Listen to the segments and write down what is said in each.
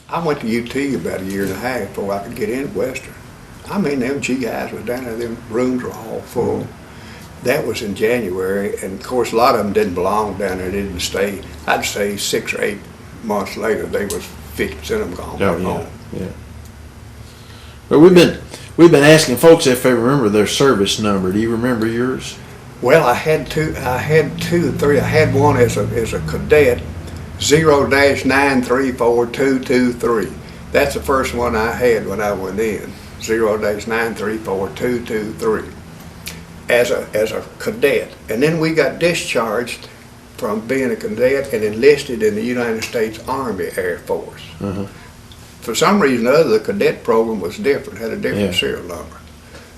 I went to UT about a year and a half before I could get in at Western. I mean, them GIs was down there, them rooms were all full. That was in January, and of course a lot of them didn't belong down there, they didn't stay. I'd say 6 or 8 months later, they was 50% of them gone back home. Yeah. But we've been asking folks if they remember their service number. Do you remember yours? Well, I had two or three. I had one as a cadet, 0-934-223. That's the first one I had when I went in, 0-934-223, as a cadet. And then we got discharged from being a cadet and enlisted in the United States Army Air Force. For some reason or other, the cadet program was different, had a different serial number.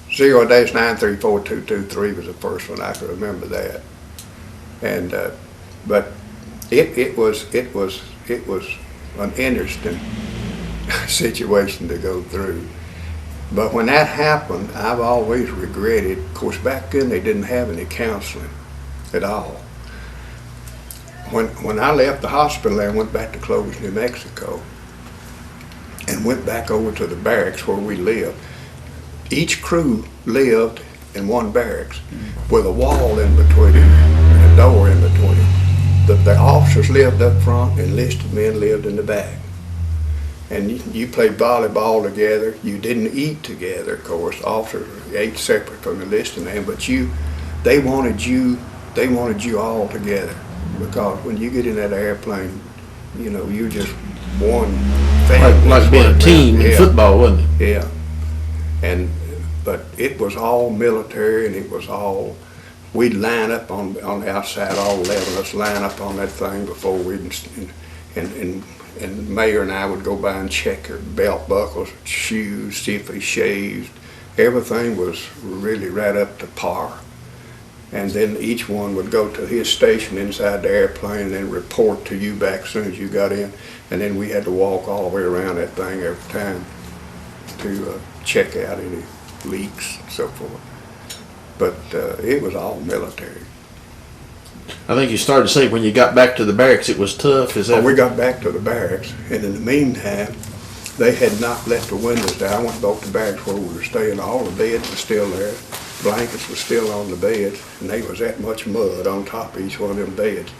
0-934-223 was the first one. I can remember that. And but it was an interesting situation to go through. But when that happened, I've always regretted. Of course, back then they didn't have any counseling at all. When I left the hospital, I went back to Clovis, New Mexico, and went back over to the barracks where we lived. Each crew lived in one barracks with a wall in between and a door in between. The officers lived up front, enlisted men lived in the back. And you played volleyball together. You didn't eat together, of course. Officers ate separate from enlisted men, but they wanted you all together, because when you get in that airplane, you know, you're just one family. Like being a team in football, wasn't it? Yeah. But it was all military, and it was all, we'd line up on the outside, all 11 of us line up on that thing before and the mayor and I would go by and check her belt buckles, shoes, see if they shaved. Everything was really right up to par. And then each one would go to his station inside the airplane and then report to you back as soon as you got in. And then we had to walk all the way around that thing every time to check out any leaks and so forth. But it was all military. I think you started to say when you got back to the barracks it was tough. Is that? We got back to the barracks, and in the meantime, they had not let the windows down. I went back to the barracks where we were staying. All the beds were still there. Blankets were still on the beds, and there was that much mud on top of each one of them beds.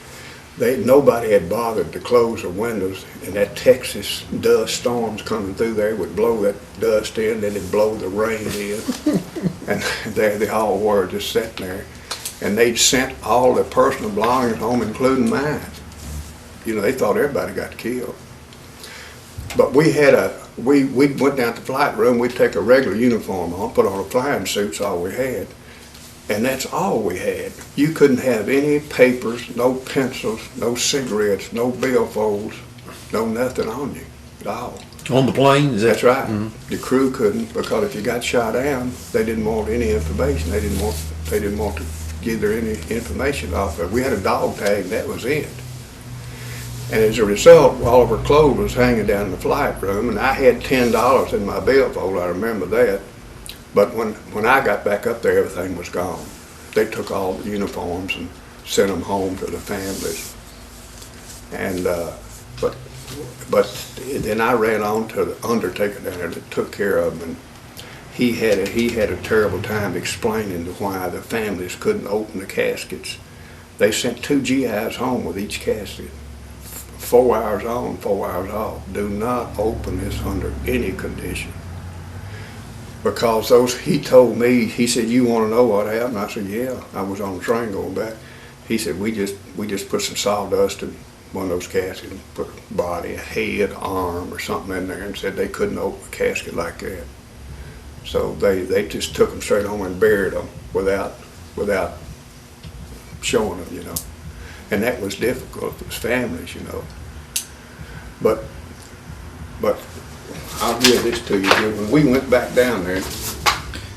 Nobody had bothered to close the windows, and that Texas dust storms coming through there would blow that dust in, then it'd blow the rain in. And there they all were, just sitting there. And they'd sent all their personal belongings home, including mine. You know, they thought everybody got killed. But we went down to the flight room, we'd take a regular uniform on, put on a flying suit's all we had. And that's all we had. You couldn't have any papers, no pencils, no cigarettes, no billfolds, no nothing on you at all. On the plane? That's right. Mm-hmm. The crew couldn't, because if you got shot down, they didn't want any information. They didn't want to give there any information off of it. We had a dog tag, and that was it. And as a result, all of our clothes was hanging down in the flight room, and I had $10 in my billfold, I remember that. But when I got back up there, everything was gone. They took all the uniforms and sent them home to the families. And but then I ran on to the undertaker down there that took care of them, and he had a terrible time explaining to why the families couldn't open the caskets. They sent 2 GIs home with each casket. 4 hours on, 4 hours off. Do not open this under any condition. Because he told me, he said, "You want to know what happened?" I said, "Yeah." I was on the train going back. He said, we just put some sawdust in one of those caskets and put a body, a head, arm, or something in there, and said they couldn't open a casket like that. So they just took them straight home and buried them without showing them, you know. And that was difficult for his families, you know. But I'll give this to you. When we went back down there,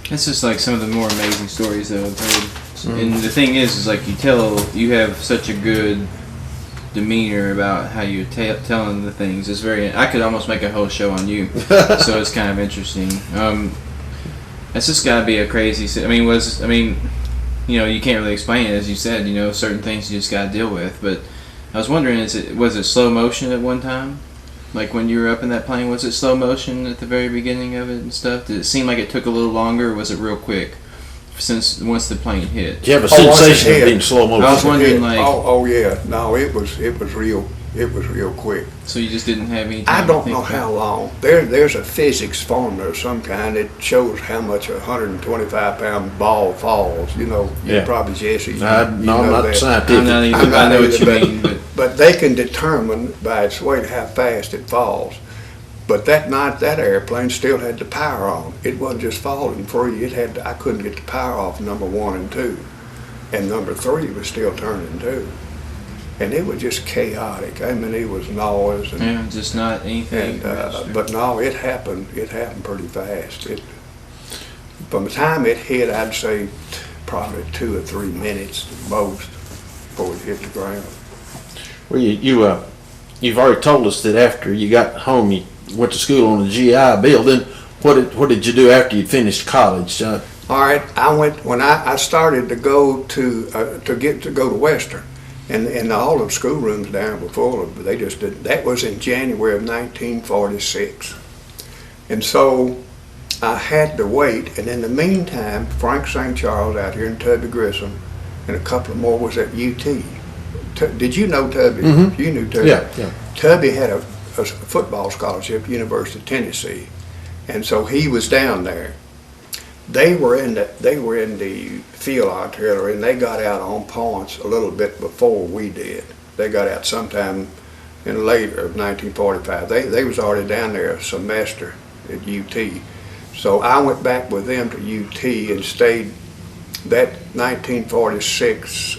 that's just like some of the more amazing stories that I've heard. And the thing is like you have such a good demeanor about how you're telling the things. It's I could almost make a whole show on you. So it's kind of interesting. It's just got to be a crazy. I mean, you know, you can't really explain it, as you said. You know, certain things you just got to deal with. But I was wondering, was it slow motion at one time? Like when you were up in that plane, was it slow motion at the very beginning of it and stuff? Did it seem like it took a little longer, or was it real quick? Since once the plane hit, Do you have a once it sensation of hit, being slow motion? I was wondering, like, oh yeah, no, it was real quick. so you just didn't have any I time don't to know think how about long. There's a physics formula of some kind that shows how much a 125-pound ball falls. You know, Yeah. probably Jesse. No, I'm not it. scientific. I'm not even, I'm not I know what you either, mean, but But they can determine by its weight how fast it falls. But that night, that airplane still had the power on. It wasn't just falling free. I couldn't get the power off number 1 and 2, and number 3 was still turning too. And it was just chaotic. I mean, it was noise and. yeah, just not anything. But no, it happened pretty fast. From the time it hit, I'd say probably 2 or 3 minutes at most before it hit the ground. Well, you've already told us that after you got home, you went to school on the GI Bill. Then what did you do after you finished college? All right, I went when I started to go to go to Western, and all of the schoolrooms down were full of. They just didn't. That was in January of 1946, and so I had to wait. And in the meantime, Frank St. Charles out here and Tubby Grissom, and a couple more was at UT. Did you know Tubby? Mhm. You knew Tubby. Yeah. Tubby had a football scholarship at University of Tennessee, and so he was down there. They were in the field artillery, and they got out on points a little bit before we did. They got out sometime in later of 1945. They was already down there a semester at UT. So I went back with them to UT and stayed that 1946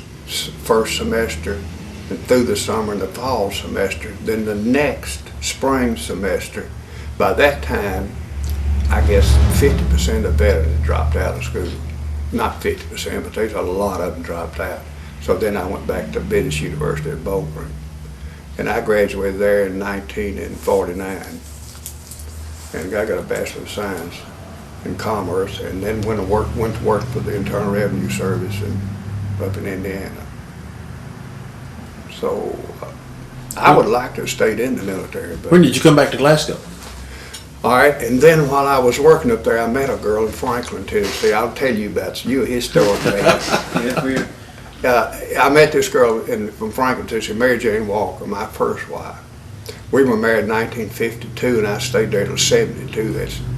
first semester and through the summer and the fall semester. Then the next spring semester, by that time, I guess 50% of veterans dropped out of school. Not 50%, but there's a lot of them dropped out. So then I went back to British University at Beaufort, and I graduated there in 1949, and I got a Bachelor of Science in Commerce, and then went to work for the Internal Revenue Service up in Indiana. So I would like to have stayed in the military. But When did you come back to Glasgow? all right, and then while I was working up there, I met a girl in Franklin, Tennessee. I'll tell you about his story. Yeah, I met this girl from Franklin, Tennessee, Mary Jane Walker, my first wife. We were married in 1952, and I stayed there till 72.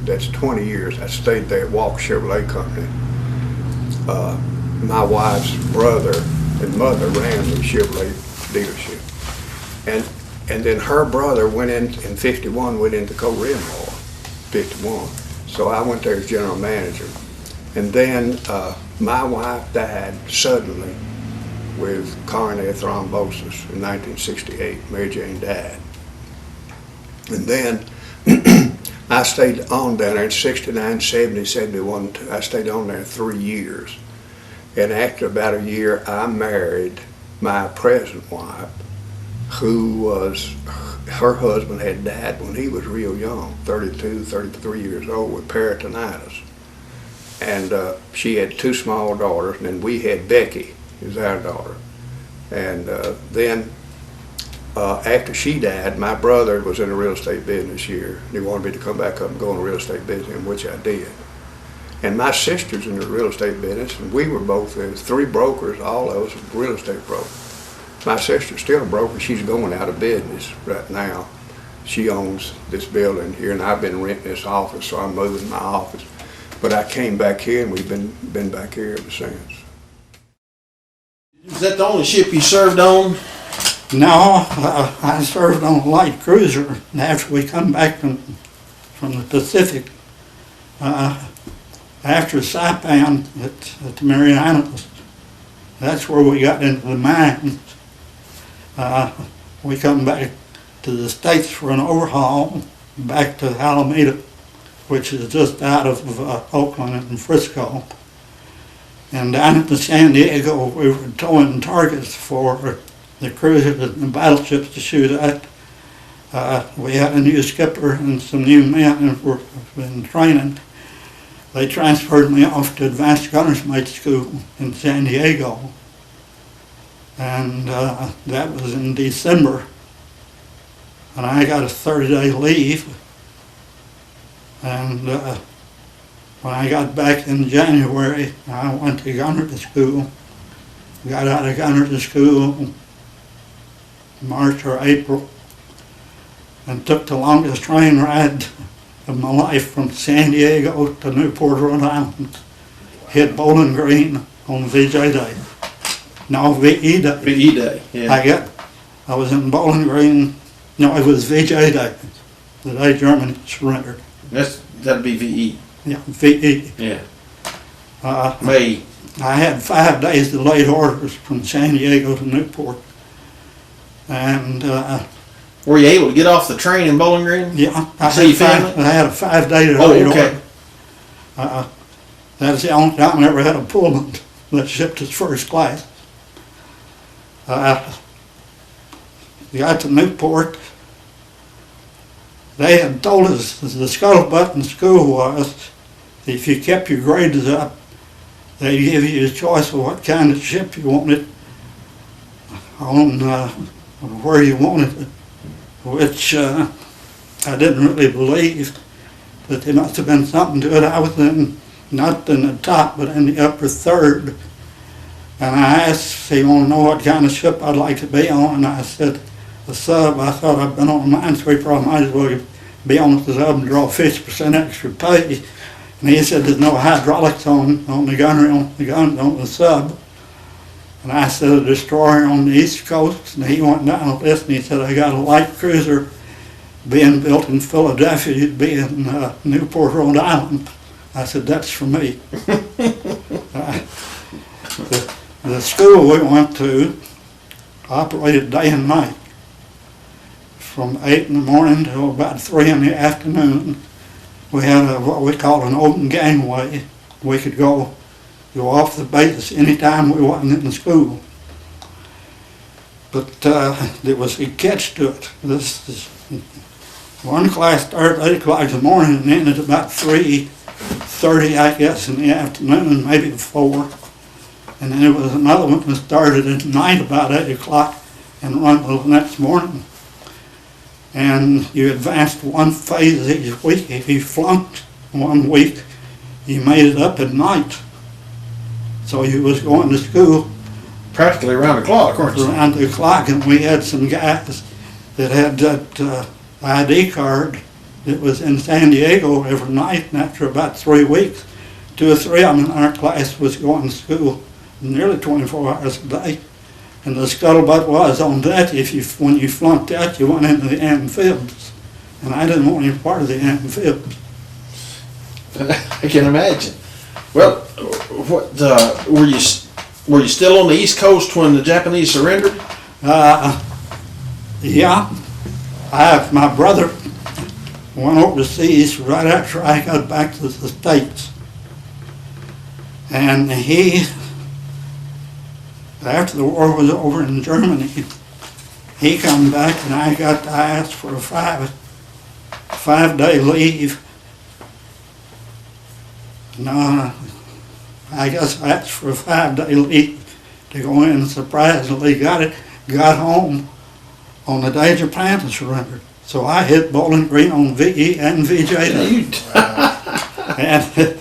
That's 20 years. I stayed there at Walker Chevrolet Company. My wife's brother and mother ran the Chevrolet dealership, and then her brother went in 51, went into Korean War, 51. So I went there as general manager, and then my wife died suddenly with coronary thrombosis in 1968. Mary Jane died. And then I stayed on down there in 69, 70, 71. I stayed on there 3 years. And after about a year, I married my present wife, her husband had died when he was real young, 32, 33 years old, with peritonitis. And she had 2 small daughters, and then we had Becky, who's our daughter. And then after she died, my brother was in the real estate business here. He wanted me to come back up and go in the real estate business, which I did. And my sister's in the real estate business, and we were both 3 brokers, all of us were real estate brokers. My sister's still a broker. She's going out of business right now. She owns this building here, and I've been renting this office, so I'm moving my office. But I came back here, and we've been back here ever since. Is that the only ship you served on? No, I served on a light cruiser, and after we come back from the Pacific, after Saipan at the Marianas, that's where we got into the mines. We come back to the States for an overhaul, back to Alameda, which is just out of Oakland and Frisco. And down at the San Diego, we were towing targets for the cruisers and the battleships to shoot at. We had a new skipper and some new men who were in training. They transferred me off to Advanced Gunners Mate School in San Diego. And that was in December and I got a 30-day leave. And when I got back in January, I went to gunnery school. Got out of gunnery school March or April, and took the longest train ride of my life from San Diego to Newport, Rhode Island. Hit Bowling Green on VJ Day. No, VE Day. VE Day, yeah. I was in Bowling Green. No, it was VJ Day, the day Germany surrendered. That'd be VE. Yeah, VE. Yeah. May. I had 5 days delayed orders from San Diego to Newport. And were you able to get off the train in Bowling Green? yeah, I See your had family? I had a 5-day delayed okay. order. That's the only time I ever had a Pullman that shipped as first class. Got to Newport. They had told us the scuttlebutt in school was if you kept your grades up, they'd give you a choice of what kind of ship you wanted on where you wanted it, which I didn't really believe, but there must have been something to it. I was not in the top, but in the upper third. And I asked if he wanted to know what kind of ship I'd like to be on, and I said, the sub. I thought I'd been on a minesweeper, I might as well be on the sub and draw 50% extra pay. And he said there's no hydraulics on the gunnery, on the sub. And I said a destroyer on the East Coast, and he went down the list and he said I got a light cruiser being built in Philadelphia, you'd be in Newport, Rhode Island. I said, that's for me. The school we went to operated day and night. From 8 in the morning till about 3 in the afternoon. We had what we call an open gangway. We could go off the base anytime we wasn't in the school. But there was a catch to it. One class started at 8 o'clock in the morning and ended about 3:30, I guess, in the afternoon, maybe 4. And then there was another one that started at night about 8 o'clock and run till the next morning. And you advanced one phase each week. If you flunked 1 week, you made it up at night. So you was going to school Practically around the clock, weren't you? around the clock, and we had some guys that had that ID card that was in San Diego every night, and after about 3 weeks, 2 or 3 of them in our class was going to school nearly 24 hours a day. And the scuttlebutt was on that, when you flunked out, you went into the amphibians. And I didn't want any part of the amphibians. I can imagine. Well, what were you still on the East Coast when the Japanese surrendered? Yeah. My brother went overseas right after I got back to the States. And after the war was over in Germany, he come back and I asked for a 5-day leave. No, I guess I asked for a 5-day leave to go in and surprisingly got it, got home on the day Japan surrendered. So I hit Bowling Green on VE and VJ Day. And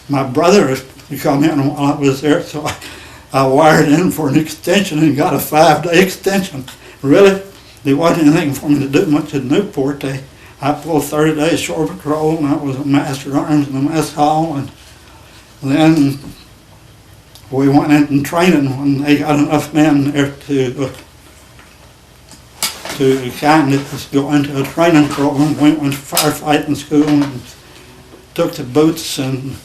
my brother come in while I was there, so I wired in for an extension and got a 5-day extension. Really, there wasn't anything for me to do much at Newport. I pulled 30 days shore patrol, and I was a master at arms in the mess hall, and then we went in training when they got enough men there to kind of go into a training program. We went to firefighting school and took the boots, and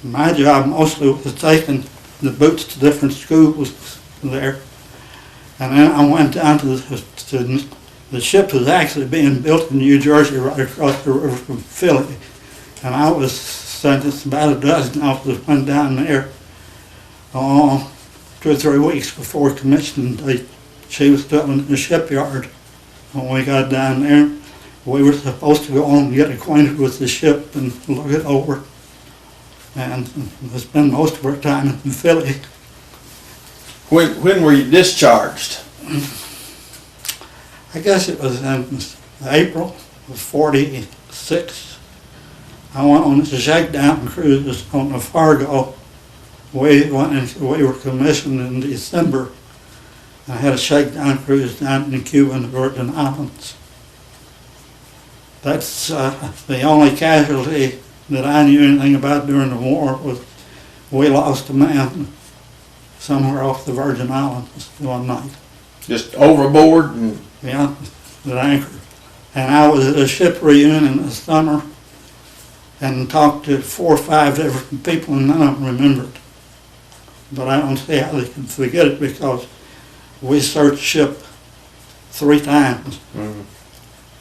my job mostly was taking the boots to different schools there. And then I went down to the ship was actually being built in New Jersey right across the river from Philly. And I was sentenced about a dozen officers went down there 2 or 3 weeks before commissioning date. She was still in the shipyard when we got down there. We were supposed to go on and get acquainted with the ship and look it over. And we spent most of our time in Philly. When were you discharged? I guess it was in April of '46. I went on a shakedown cruise on the Fargo. We were commissioned in December. I had a shakedown cruise down in the Cuban Virgin Islands. That's the only casualty that I knew anything about during the war. Was we lost a man somewhere off the Virgin Islands one night. Just overboard and Yeah, at anchor. And I was at a ship reunion in the summer and talked to 4 or 5 different people, and none of them remembered. But I don't see how they can forget it, because we searched ship 3 times.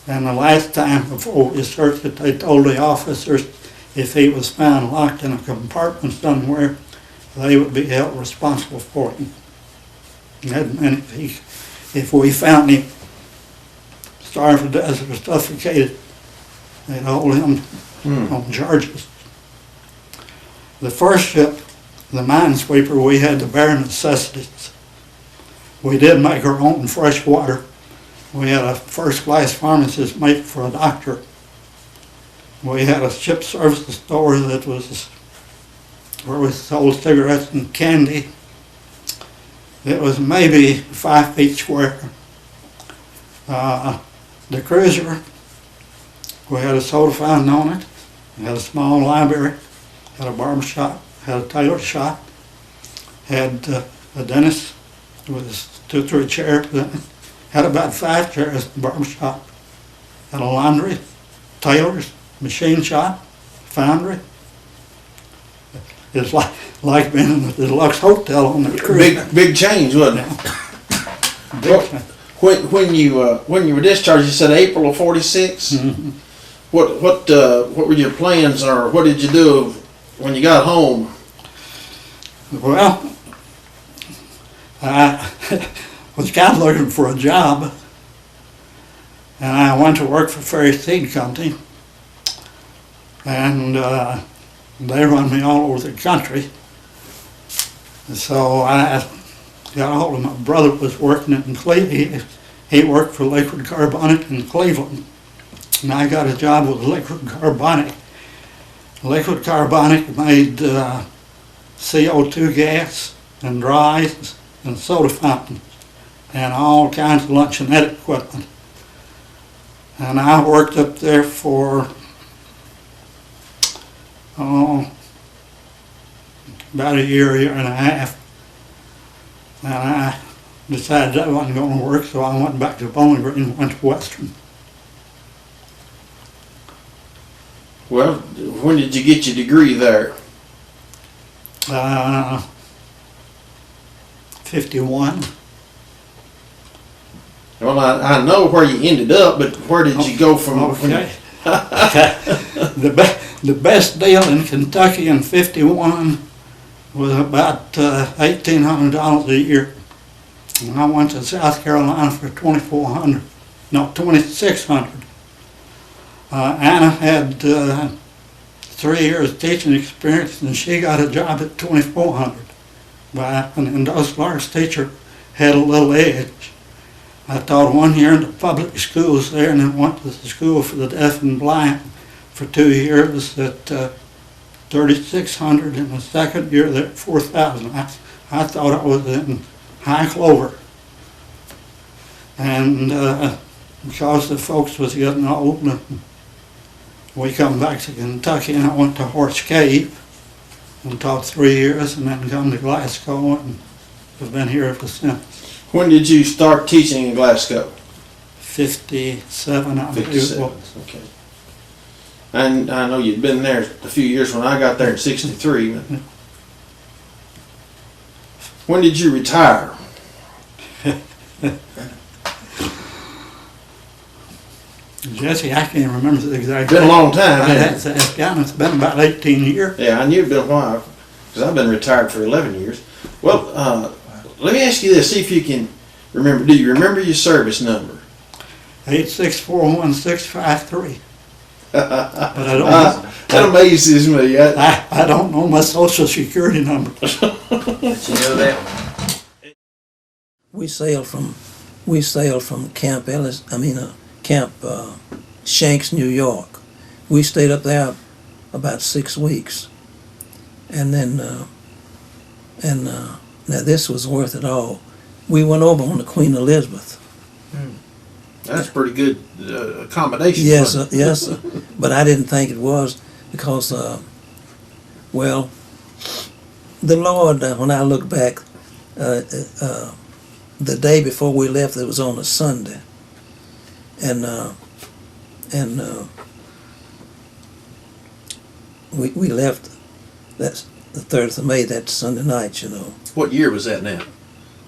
And the last time before we searched it, they told the officers if he was found locked in a compartment somewhere, they would be held responsible for him. And if we found him starved to death or suffocated, they'd hold him on charges. The first ship, the minesweeper, we had the bare necessities. We did make our own fresh water. We had a first-class pharmacist mate for a doctor. We had a ship service store that was where we sold cigarettes and candy. It was maybe 5 feet square. The cruiser, we had a soda fountain on it. We had a small library, had a barber shop, had a tailor shop, had a dentist with 2 or 3 chairs, had about 5 chairs in the barber shop, had a laundry, tailors, machine shop, foundry. It's like being in a deluxe hotel on the cruise. big change, wasn't it? Big change. When you were discharged, you said April of '46. Mhm. What were your plans, or what did you do when you got home? Well, I was kind of looking for a job, and I went to work for Ferry Seed Company, and they run me all over the country. So I got a hold of my brother, was working in Cleveland. He worked for Liquid Carbonic in Cleveland, and I got a job with Liquid Carbonic. Liquid Carbonic made CO2 gas and dries and soda fountains and all kinds of luncheonette equipment. And I worked up there for about a year and a half. And I decided I wasn't going to work, so I went back to Bowling Green and went to Western. Well, when did you get your degree there? 51. Well, I know where you ended up, but where did you go from? Okay. The best deal in Kentucky in '51 was about $1,800 a year. And I went to South Carolina for $2,600. Anna had 3 years teaching experience, and she got a job at $2,400. But an industrial arts teacher had a little edge. I taught 1 year in the public schools there, and then went to the school for the deaf and blind for 2 years at $3,600, and the second year there at $4,000. I thought I was in high clover. And because the folks was getting old, we come back to Kentucky, and I went to Horse Cave and taught 3 years, and then come to Glasgow, and have been here ever since. When did you start teaching in Glasgow? 57, I believe it 57. was. Okay. And I know you'd been there a few years when I got there in '63. When did you retire? Jesse, I can't remember the exact. Been a long time, I hasn't had to ask down. It's been about 18 years. Yeah, I knew it'd been a while, because I've been retired for 11 years. Well, let me ask you this, see if you can remember. Do you remember your service number? 8641653. But I don't. That amazes me. I don't know my social security number. Did you know that? We sailed from we sailed from Camp Shanks, New York. We stayed up there about 6 weeks, and then now this was worth it all. We went over on the Queen Elizabeth. That's pretty good accommodation. Yes, wasn't it? yes, sir. But I didn't think it was because, well, the Lord. When I look back, the day before we left, it was on a Sunday, and we left. That's the 30th of May. That Sunday night, you know. What year was that now?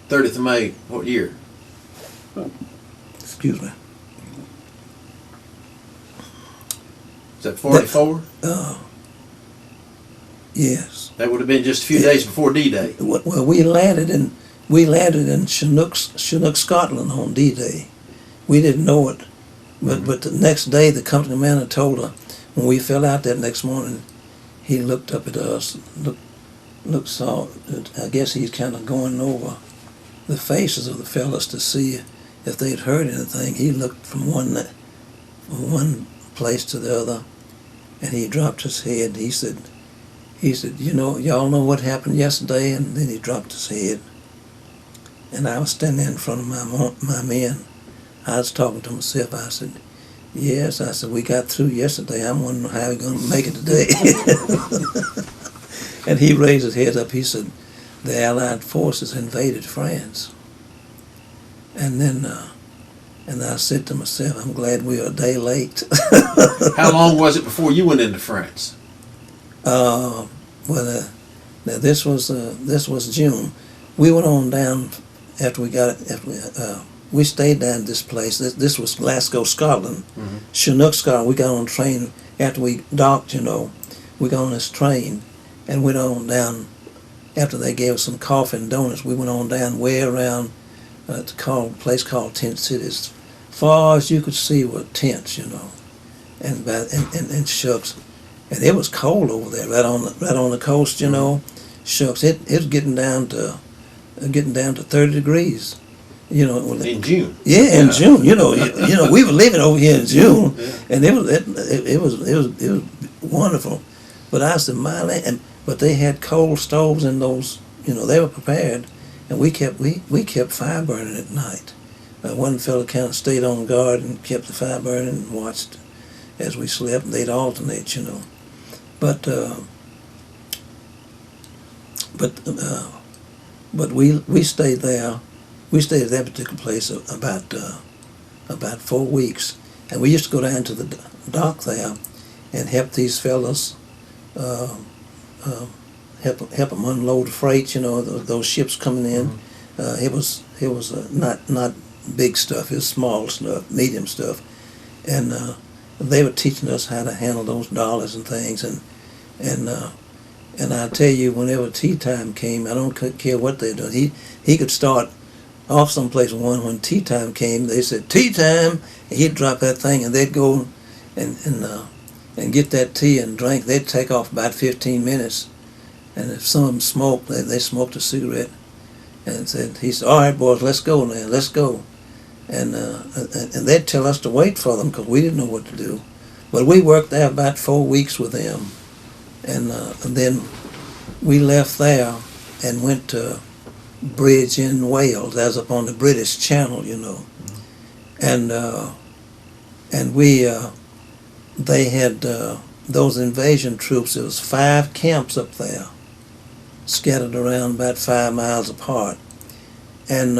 30th of May. What year? Excuse me. Is that 44? Yes. That would have been just a few days before D-Day. Well, we landed in Chinook, Scotland on D-Day. We didn't know it, but the next day the company commander told her when we fell out that next morning. He looked up at us, saw. I guess he's kind of going over the faces of the fellas to see if they'd heard anything. He looked from one place to the other, and he dropped his head. He said, you know, y'all know what happened yesterday? And then he dropped his head. And I was standing in front of my men. I was talking to myself. I said, yes. I said, we got through yesterday. I'm wondering how we're going to make it today. And he raised his head up. He said, the Allied forces invaded France. And then, and I said to myself, I'm glad we are a day late. How long was it before you went into France? Now this was June. We went on down after we stayed down at this place. This was Glasgow, Scotland. Mm-hmm. Chinook, Scotland. We got on a train after we docked, you know. We got on this train and went on down. After they gave us some coffee and donuts, we went on down way around a place called Tent City. As far as you could see were tents, you know, and shucks. And it was cold over there, right on the coast, you know. Shucks, it was getting down to 30 degrees, you know. In June. Yeah, in June. You know, we were living over here in June, and it was wonderful. But I said, my land, but they had coal stoves in those. You know, they were prepared, and we kept fire burning at night. One fellow kind of stayed on guard and kept the fire burning and watched as we slept. They'd alternate, you know. But we stayed there. We stayed at that particular place about 4 weeks, and we used to go down to the dock there and help these fellas, help them unload the freight. You know, those ships coming in. It was not big stuff. It was small stuff, medium stuff, and they were teaching us how to handle those dollars and things. And I tell you, whenever tea time came, I don't care what they do. He could start off someplace when tea time came. They said tea time, and he'd drop that thing, and they'd go and get that tea and drink. They'd take off about 15 minutes, and if some of them smoked, they smoked a cigarette, and he said, all right, boys, let's go now, let's go, and they'd tell us to wait for them because we didn't know what to do. But we worked there about 4 weeks with them. And then we left there and went to Bridge in Wales. That was up on the British Channel, you know. And they had those invasion troops. There was 5 camps up there, scattered around about 5 miles apart. And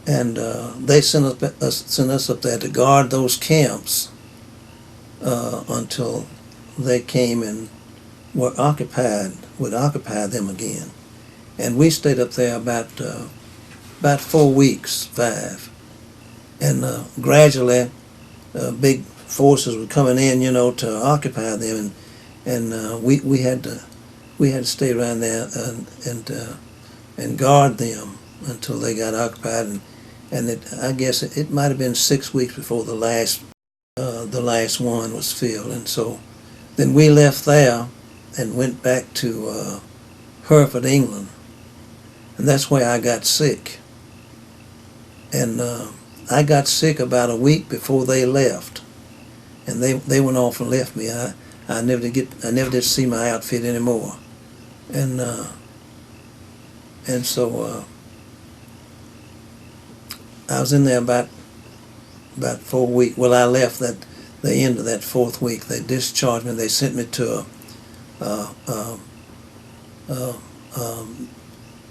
they sent us up there to guard those camps until they came and would occupy them again. And we stayed up there about 4 weeks, 5. And gradually, big forces were coming in, you know, to occupy them, and we had to stay around there and guard them until they got occupied. And I guess it might have been 6 weeks before the last one was filled, and so. Then we left there and went back to Hereford, England, and that's where I got sick. and I got sick about a week before they left, and they went off and left me. I never did see my outfit anymore, and so I was in there about 4 weeks. Well, I left at the end of that 4th week. They discharged me. They sent me to a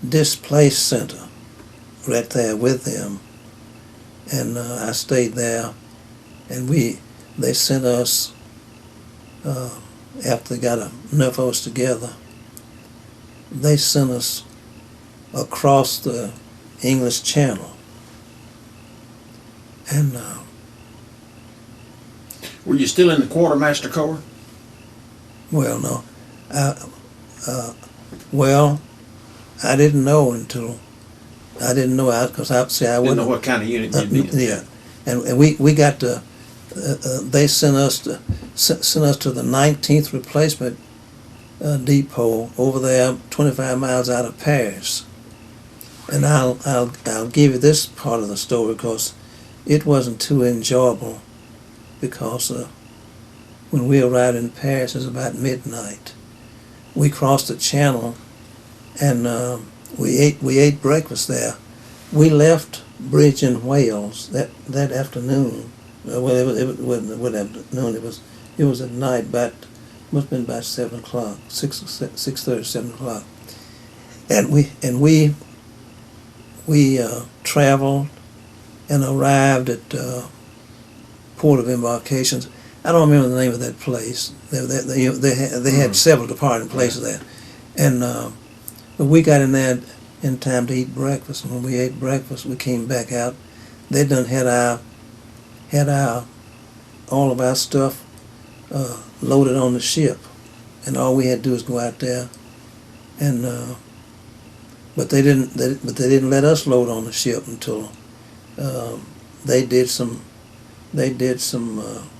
displaced center right there with them, and I stayed there. And they sent us after they got enough of us together. They sent us across the English Channel, and Were you still in the quartermaster corps? well, no, well, I didn't know until because I Didn't wasn't. know what kind of unit you'd be in. Yeah, and we got to. They sent us to the 19th replacement depot over there, 25 miles out of Paris. And I'll give you this part of the story because it wasn't too enjoyable, because when we arrived in Paris, it was about midnight. We crossed the channel, and we ate breakfast there. We left Bridge in Wales that afternoon. Well, it wasn't afternoon. It was at night. Must have been about 7 o'clock, 6:30, 7 o'clock. And we traveled and arrived at Port of Embarkations. I don't remember the name of that place. They had several departing places there, and but we got in there in time to eat breakfast. And when we ate breakfast, we came back out. They done had all of our stuff loaded on the ship, and all we had to do was go out there, and but they didn't let us load on the ship until they did some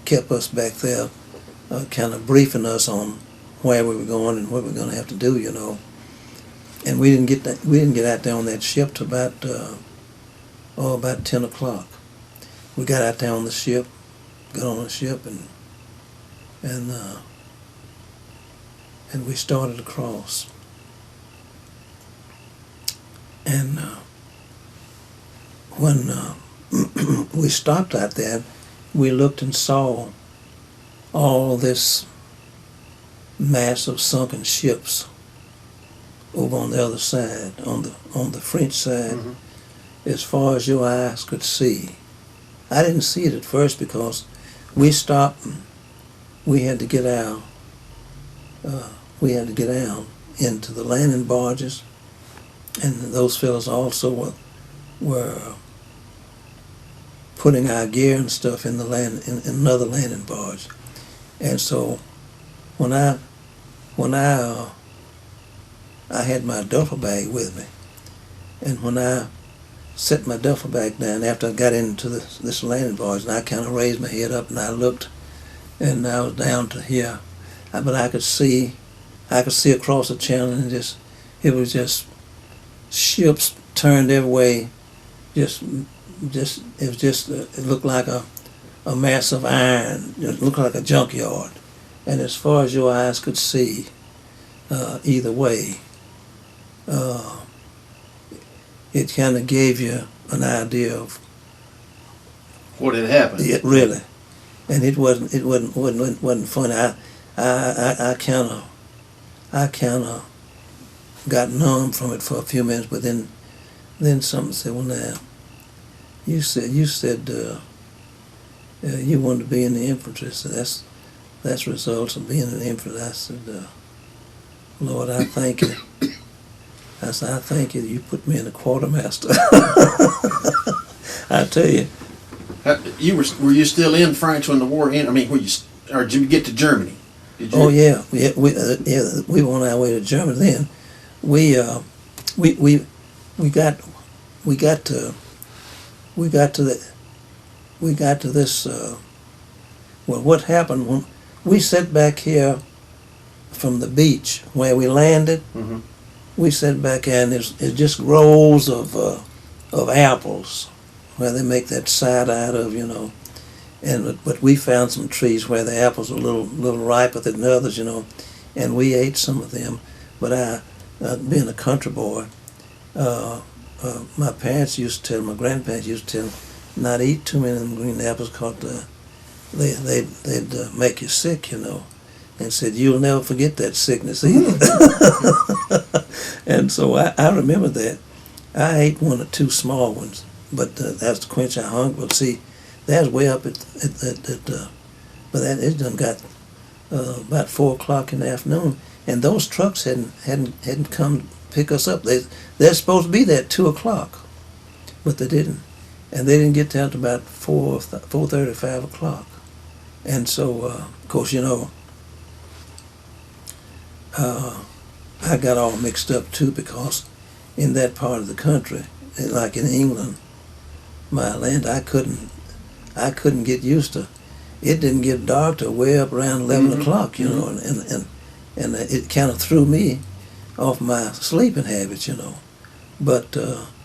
kept us back there, kind of briefing us on where we were going and what we were going to have to do, you know. And we didn't get out there on that ship till about 10 o'clock. We got out there on the ship, and we started across. And when we stopped out there, we looked and saw all this mass of sunken ships over on the other side, on the French side, as far as your eyes could see. I didn't see it at first because we stopped and we had to get out into the landing barges, and those fellows also were putting our gear and stuff in another landing barge. And so when I had my duffel bag with me, and when I set my duffel bag down after I got into this landing barge, and I kind of raised my head up and I looked, and I was down to here, but I could see across the channel, and it was just ships turned every way. It looked like a mass of iron. It looked like a junkyard, and as far as your eyes could see, either way, it kind of gave you an idea of What had happened? it really, and it wasn't funny. I kind of got numb from it for a few minutes, but then something said, "Well, now, you said you wanted to be in the infantry, so that's results of being in the infantry." I said, "Lord, I thank you." I said, "I thank you that you put me in the quartermaster." I tell you. Were you still in France when the war ended? I mean, or did you get to Germany? Did you? Oh yeah, we were on our way to Germany then. We got to this. Well, what happened when we sat back here from the beach where we landed? Mm-hmm. We sat back here, and it's just rows of apples where they make that cider out of, you know. But we found some trees where the apples were a little riper than the others, you know, and we ate some of them. But being a country boy, my parents used to tell, my grandparents used to tell, not eat too many of them green apples because they'd make you sick, you know, and said you'll never forget that sickness either. And so I remember that. I ate one or two small ones, but that's to quench our hunger. But see, that's way up but that it done got about 4 o'clock in the afternoon, and those trucks hadn't come to pick us up. They're supposed to be there at 2 o'clock, but they didn't, and they didn't get down to about 4:30, 5 o'clock, and so of course, you know, I got all mixed up too, because in that part of the country, like in England, my land, I couldn't get used to. It didn't get dark till way up around 11 o'clock, you know, and it kind of threw me off my sleeping habits, you know. But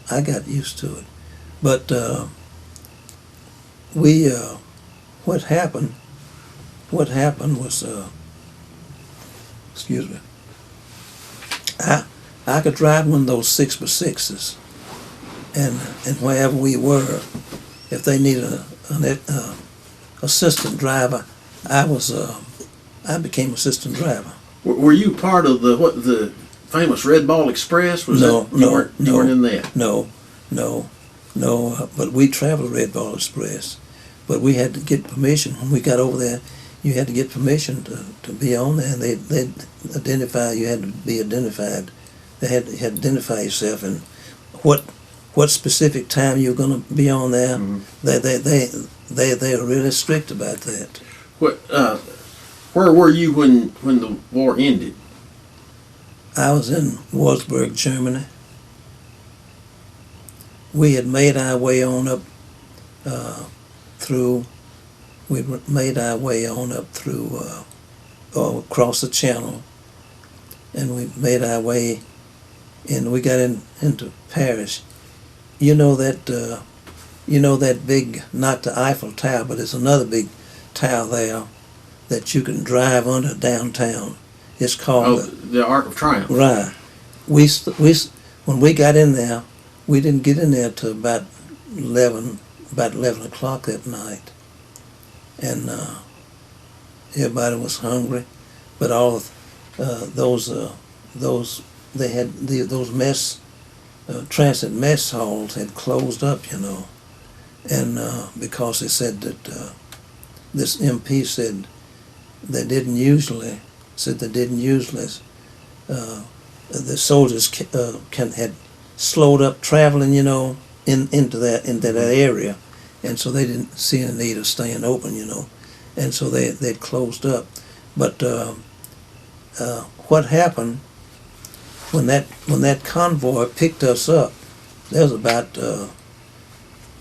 I got used to it. But what happened was, excuse me, I could drive one of those 6x6s, and wherever we were, if they needed an assistant driver, I became assistant driver. Were you part of the famous Red Ball Express? No, you weren't in that? No. But we traveled Red Ball Express, but we had to get permission when we got over there. You had to get permission to be on there, and they identify. You had to be identified. You had to identify yourself and what specific time you're going to be on there. Mm-hmm. They are really strict about that. Where were you when the war ended? I was in Wolfsburg, Germany. We had made our way on up through. We made our way on up through or across the channel, and we made our way, and we got into Paris. You know that big, not the Eiffel Tower, but it's another big tower there that you can drive under downtown. It's called the Arc of Triumph. Right. When we got in there, we didn't get in there till about 11 o'clock that night, and everybody was hungry, but all of those mess transit mess halls had closed up, you know, and because they said that this MP said they didn't usually the soldiers had slowed up traveling, you know, into that area, and so they didn't see any need of staying open, you know, and so they'd closed up. But what happened when that convoy picked us up? There was about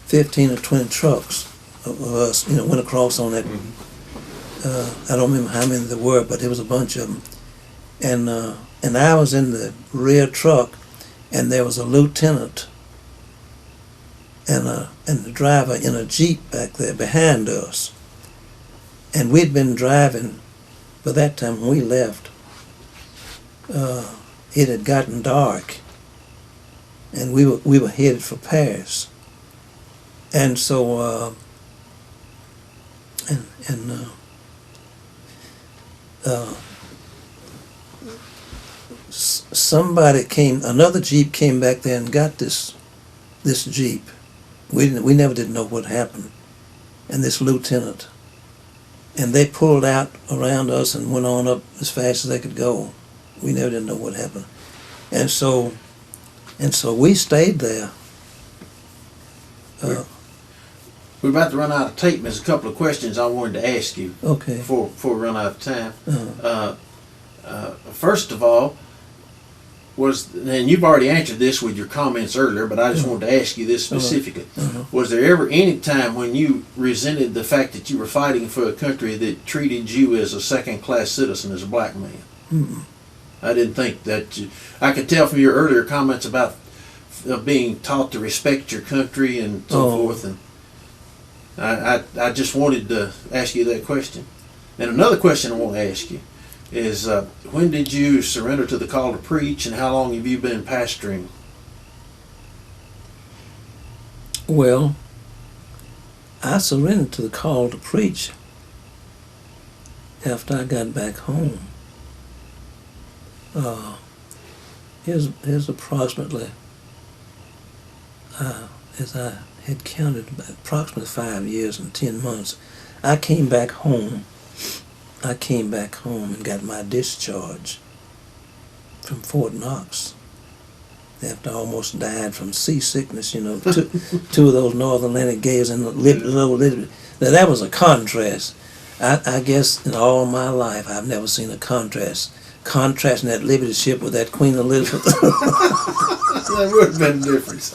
15 or 20 trucks of us, you know, went across on that. I don't remember how many there were, but there was a bunch of them, and I was in the rear truck, and there was a lieutenant and the driver in a Jeep back there behind us, and we'd been driving. By that time when we left, it had gotten dark, and we were headed for Paris, and so somebody came, another Jeep came back there and got this Jeep. We never did know what happened, and this lieutenant, and they pulled out around us and went on up as fast as they could go. We never did know what happened, and so we stayed there. We're about to run out of tape. There's a couple of questions I wanted to ask you. Okay. Before we run out of time. Uh-huh. First of all, and you've already answered this with your comments earlier, but I just wanted to ask you this specifically. Was there ever any time when you resented the fact that you were fighting for a country that treated you as a second-class citizen, as a black man? Mm-mm. I didn't think that I could tell from your earlier comments about of being taught to respect your country and so Oh. forth. And I just wanted to ask you that question. And another question I want to ask you is, when did you surrender to the call to preach, and how long have you been pastoring? Well, I surrendered to the call to preach after I got back home. Here's approximately, as I had counted, approximately 5 years and 10 months. I came back home and got my discharge from Fort Knox after I almost died from seasickness, two of those North Atlantic gales in the low Liberty. Now that was a contrast. I guess in all my life I've never seen a contrasting that Liberty ship with that Queen Elizabeth. That would have been a difference.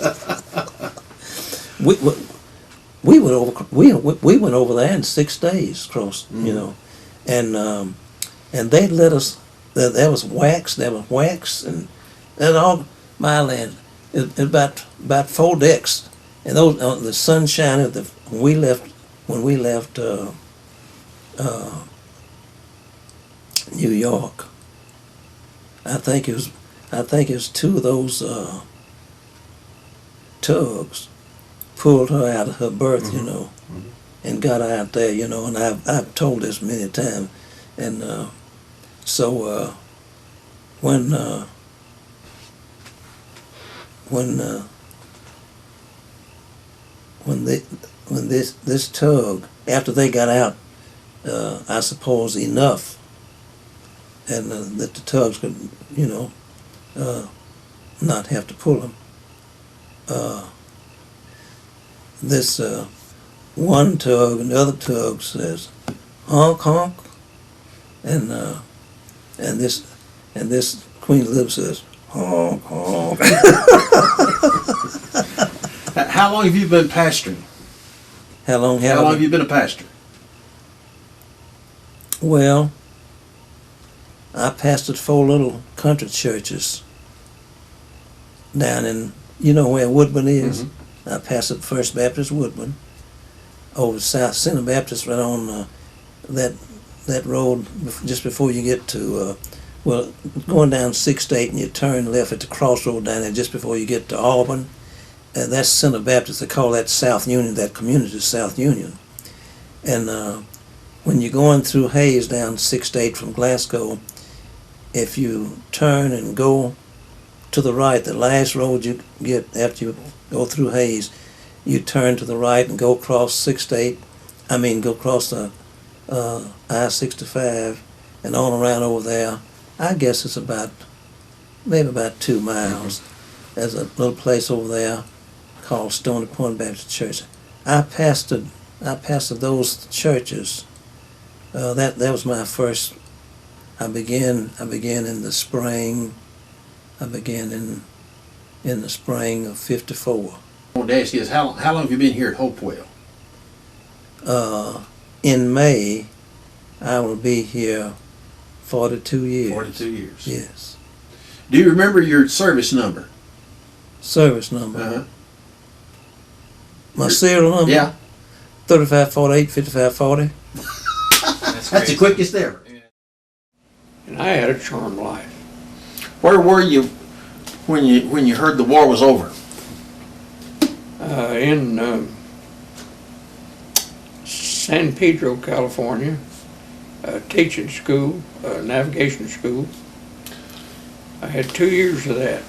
we went over there in 6 days across, and they let us. There was wax, and all my land. It about 4 decks, and those the sunshine of when we left New York. I think it was 2 of those tugs pulled her out of her berth, and got her out there, and I've told this many times, and so when this tug, after they got out, I suppose enough, and that the tugs could, not have to pull them. This one tug and the other tug says, honk honk, and this Queen Elizabeth says, honk honk. How long have you been pastoring? How long have you been a pastor? Well, I pastored 4 little country churches down in, where Woodburn is. Mm-hmm. I pastored First Baptist Woodburn, over South Center Baptist, right on that road just before you get to, going down 6th and you turn left at the crossroad down there just before you get to Auburn. That's Center Baptist. They call that South Union, that community South Union. And when you're going through Hayes down 6th from Glasgow, if you turn and go to the right, the last road you get after you go through Hayes, you turn to the right and go across go across the I-65 and on around over there. I guess it's maybe about 2 miles. There's a little place over there called Stony Point Baptist Church. I pastored those churches. That was my first. I began in the spring. I began in the spring of '54. I wanted to ask you is how long have you been here at Hopewell? In May, I will be here 42 years. 42 years. Yes. Do you remember your service number? Service number. Uh-huh. My serial number? Yeah. 3548 5540. That's the quickest ever. And I had a charmed life. Where were you when you heard the war was over? In San Pedro, California, teaching school, navigation school. I had 2 years of that.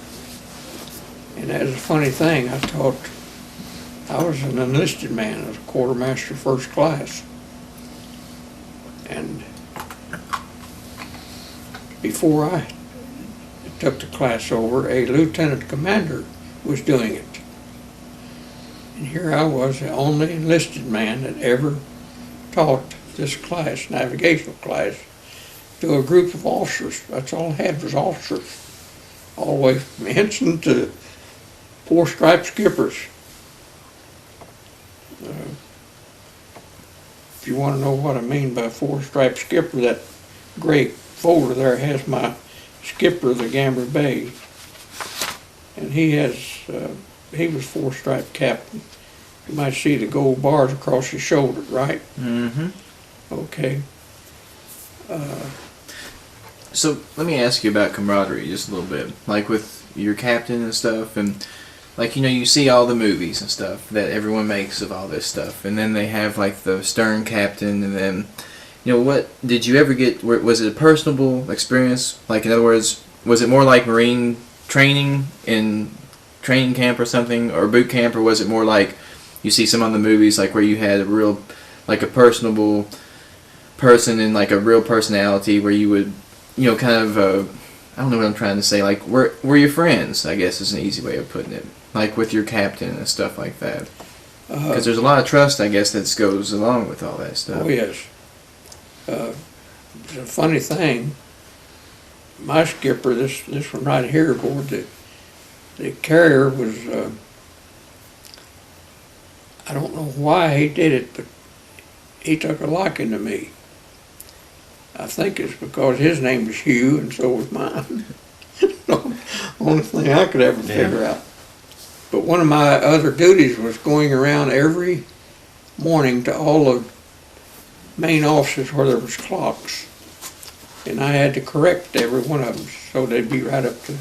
And that's a funny thing, I was an enlisted man, I was a quartermaster first class. And before I took the class over, a lieutenant commander was doing it. And here I was, the only enlisted man that ever taught this class, navigational class, to a group of officers. That's all I had was officers, all the way from ensign to 4-stripe skippers. If you want to know what I mean by 4-stripe skipper, that gray folder there has my skipper of the Gambier Bay. And he was four-stripe captain. You might see the gold bars across his shoulder, right? Mm-hmm. Okay. So let me ask you about camaraderie just a little bit, like with your captain and stuff, and like you see all the movies and stuff that everyone makes of all this stuff, and then they have like the stern captain, and then what did you ever get? Was it a personable experience? Like in other words, was it more like Marine training in training camp or something, or boot camp, or was it more like you see some of the movies like where you had a real like a personable person and like a real personality where you would kind of I don't know what I'm trying to say, like were your friends, I guess is an easy way of putting it, like with your captain and stuff like that, because there's a lot of trust, I guess, that goes along with all that stuff. Oh yes. It's a funny thing. My skipper, this one right here aboard the carrier was, I don't know why he did it, but he took a liking to me. I think it's because his name was Hugh and so was mine. Only thing I could ever figure out. But one of my other duties was going around every morning to all the main offices where there was clocks. And I had to correct every one of them so they'd be right up to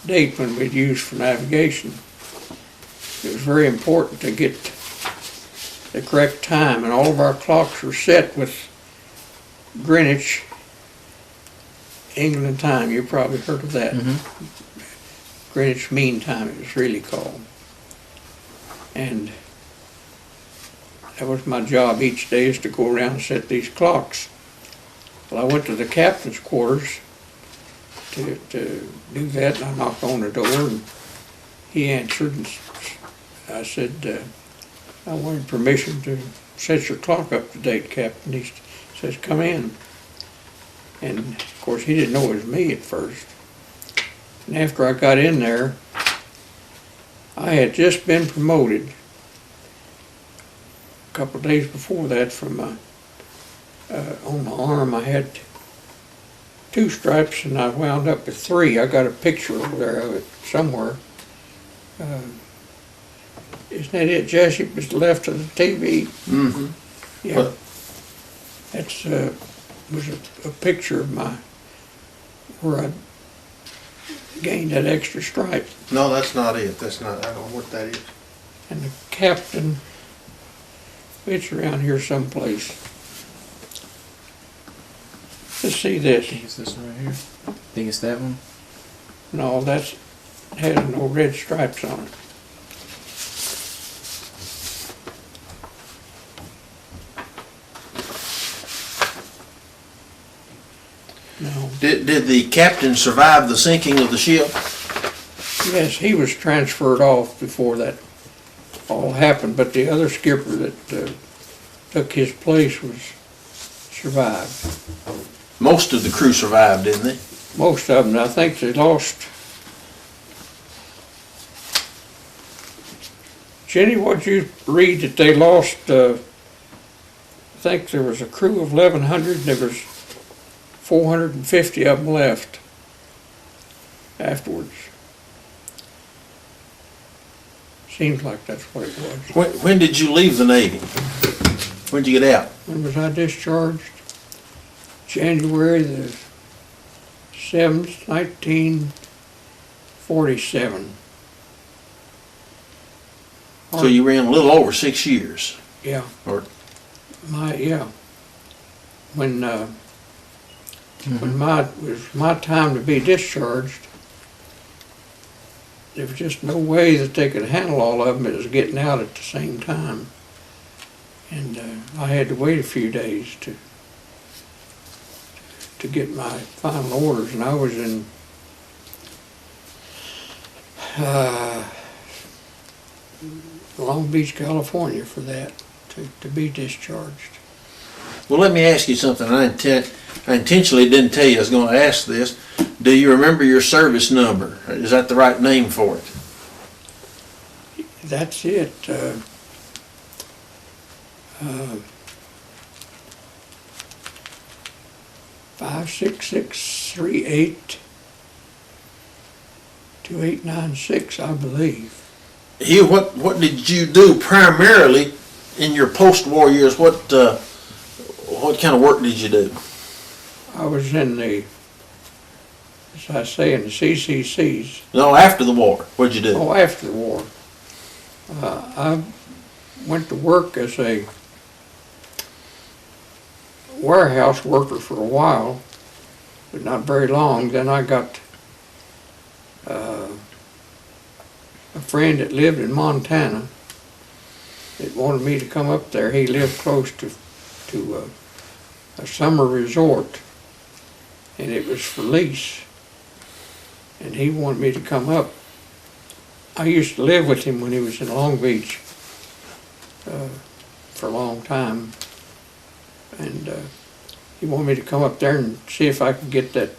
date when we'd use for navigation. It was very important to get the correct time, and all of our clocks were set with Greenwich, England time. You probably heard of that. Mm-hmm. Greenwich Mean Time, it was really called. And that was my job each day, is to go around and set these clocks. Well, I went to the captain's quarters to do that, and I knocked on the door, and he answered, and I said, I wanted permission to set your clock up to date, Captain. He says, come in. And of course, he didn't know it was me at first. And after I got in there, I had just been promoted a couple of days before that from on the arm. I had 2 stripes and I wound up with 3. I got a picture over there of it somewhere. Isn't that it, Jesse? It was the left of the TV. Mm-hmm. Yeah. What? That's was a picture of where I gained that extra stripe. No, that's not it. That's not. I don't know what that is. And the captain, it's around here someplace. Let's see I this. think it's this one right here. Think it's that one? No, that's had no red stripes on it. No. Did the captain survive the sinking of the ship? Yes, he was transferred off before that all happened, but the other skipper that took his place survived. Most of the crew survived, didn't they? Most of them. I think they lost. Jenny, what'd you read that they lost? I think there was a crew of 1,100 and there was 450 of them left afterwards. Seems like that's what it was. When did you leave the Navy? When did you get out? When was I discharged? January the 7th, 1947. So you ran a little over 6 years. Yeah. Or When it was my time to be discharged, there was just no way that they could handle all of them. It was getting out at the same time. And I had to wait a few days to get my final orders, and I was in Long Beach, California for that, to be discharged. Well, let me ask you something. I intentionally didn't tell you I was going to ask this. Do you remember your service number? Is that the right name for it? That's it. 56638 2 2896, I believe. Hugh, what did you do primarily in your post-war years? What kind of work did you do? I was in the, as I say, in the CCCs. No, after the war, what'd you do? Oh, after the war. I went to work as a warehouse worker for a while, but not very long. Then I got a friend that lived in Montana that wanted me to come up there. He lived close to a summer resort, and it was for lease. And he wanted me to come up. I used to live with him when he was in Long Beach for a long time, and he wanted me to come up there and see if I could get that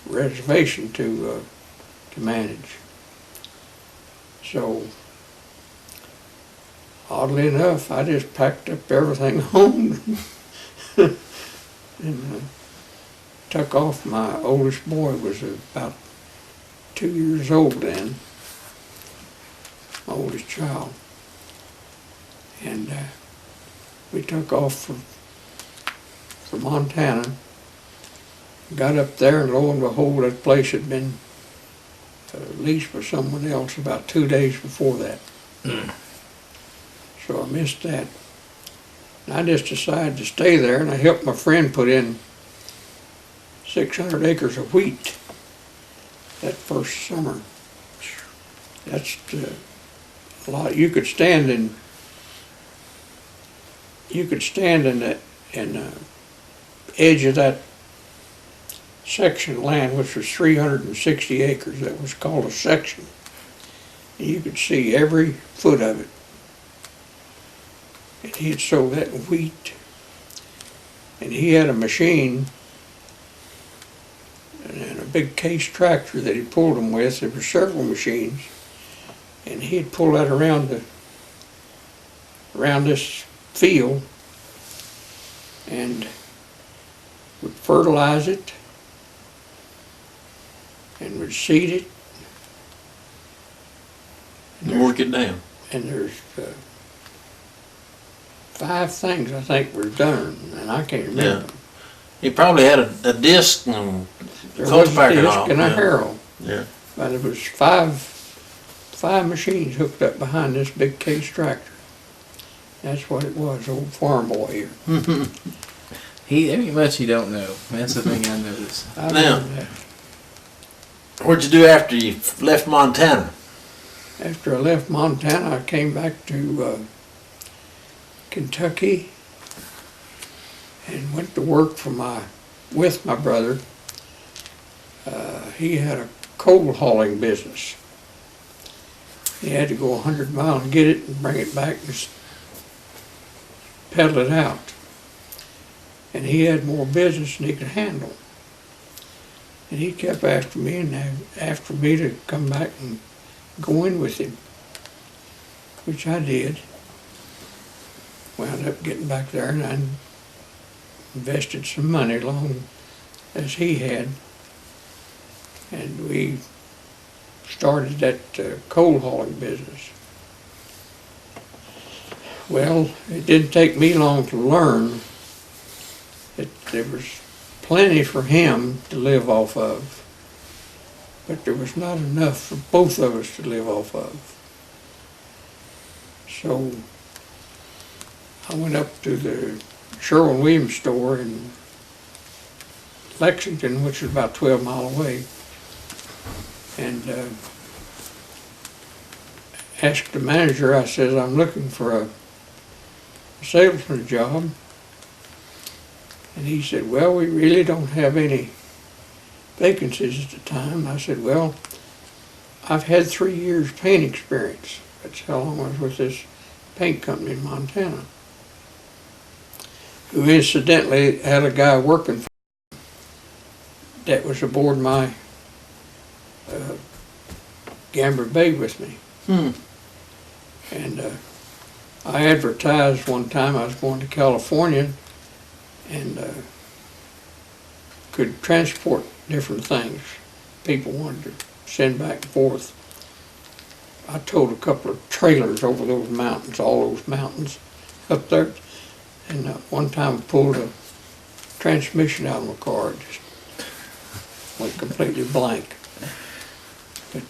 reservation to manage. So, oddly enough, I just packed up everything home and took off. My oldest boy was about 2 years old then, my oldest child. And we took off for Montana, got up there, and lo and behold, that place had been leased for someone else about 2 days before that. So I missed that. And I just decided to stay there, and I helped my friend put in 600 acres of wheat that first summer. That's a lot. You could stand in the edge of that section of land, which was 360 acres. That was called a section. And you could see every foot of it. And he had sold that in wheat. And he had a machine and a big case tractor that he pulled them with. There were several machines. And he'd pull that around this field and would fertilize it and would seed it. And work it down. And there's 5 things I think were done, and I can't remember. Yeah. He probably had a disc and There was a cultivator disc off, and a yeah. harrow, Yeah. but it was five machines hooked up behind this big case tractor. That's what it was, old farm boy here. There ain't much he don't know. That's the thing I noticed. I Now- remember that. What'd you do after you left Montana? After I left Montana, I came back to Kentucky and went to work with my brother. He had a coal hauling business. He had to go 100 miles and get it and bring it back and peddle it out. And he had more business than he could handle. And he kept after me and after me to come back and go in with him, which I did. Wound up getting back there, and I invested some money along as he had. And we started that coal hauling business. Well, it didn't take me long to learn that there was plenty for him to live off of, but there was not enough for both of us to live off of. So I went up to the Sherwin-Williams store in Lexington, which is about 12 miles away, and asked the manager, I says, I'm looking for a salesman job. And he said, well, we really don't have any vacancies at the time. I said, well, I've had 3 years paint experience. That's how long I was with this paint company in Montana, who incidentally had a guy working for that was aboard my Gamber Bay with me. And I advertised one time I was going to California and could transport different things. people wanted to send back and forth. I towed a couple of trailers over those mountains, all those mountains up there. And one time I pulled a transmission out of my car, it just went completely blank. But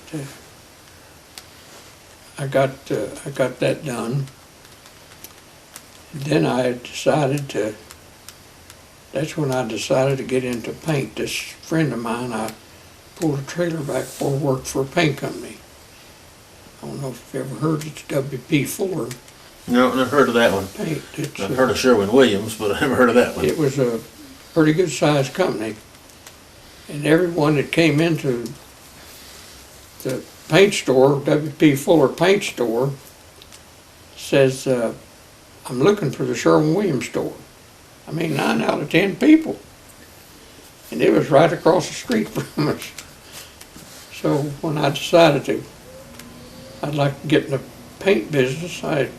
I got that done. Then I decided that's when I decided to get into paint. This friend of mine, I pulled a trailer back for work for a paint company. I don't know if you've ever heard of it, WP Fuller No, I've never heard of that one. Paint. It's, I've heard of Sherwin-Williams, but I've never heard of that one. It was a pretty good sized company. And everyone that came into the paint store, WP Fuller paint store, says, I'm looking for the Sherwin-Williams store. I mean, 9 out of 10 people. And it was right across the street from us. So when I decided I'd like to get in the paint business, I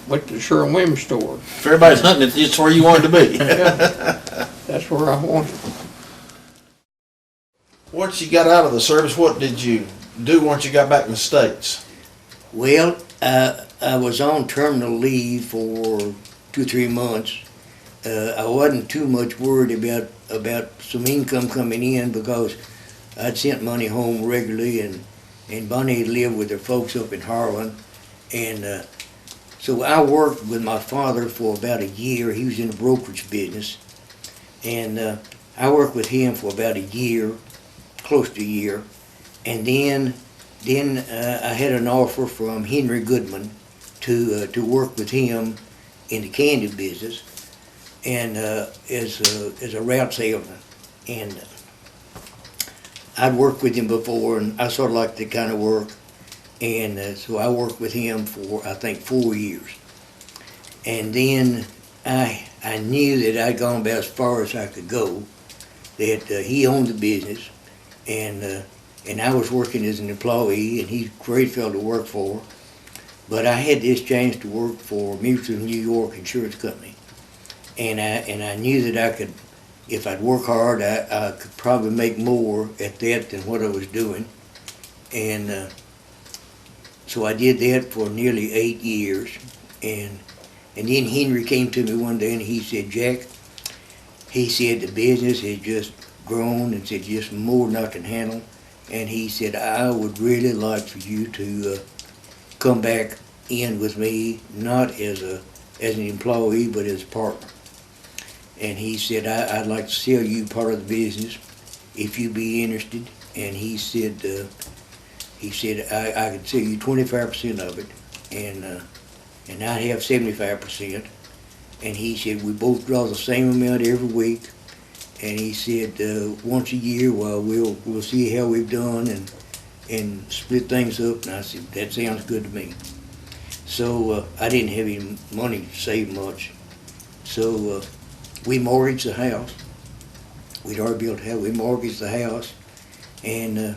went to the Sherwin-Williams store. If everybody's hunting it, it's where you wanted to be. Yeah, that's where I wanted. Once you got out of the service, what did you do once you got back in the States? Well, I was on terminal leave for 2-3 months. I wasn't too much worried about some income coming in because I'd sent money home regularly, and Bonnie had lived with her folks up in Harlan. And so I worked with my father for about a year. He was in the brokerage business. And I worked with him for about a year, close to a year. And then I had an offer from Henry Goodman to work with him in the candy business, and as a route salesman. And I'd worked with him before, and I sort of liked the kind of work. And so I worked with him for, I think, 4 years. And then I knew that I'd gone about as far as I could go, that he owned the business, and I was working as an employee, and he's a great fellow to work for. But I had this chance to work for Mutual New York Insurance Company. And I knew that I could, if I'd work hard, I could probably make more at that than what I was doing. And so I did that for nearly 8 years. And then Henry came to me one day and he said, Jack, he said, the business has just grown and said just more than I can handle. And he said, I would really like for you to come back in with me, not as an employee, but as a partner. And he said, I'd like to sell you part of the business if you'd be interested. And he said, I could sell you 25% of it, and I'd have 75%. And he said, we both draw the same amount every week. And he said, once a year, well, we'll see how we've done and split things up. And I said, that sounds good to me. So I didn't have any money to save much. So we mortgaged the house. We'd already built a house. We mortgaged the house and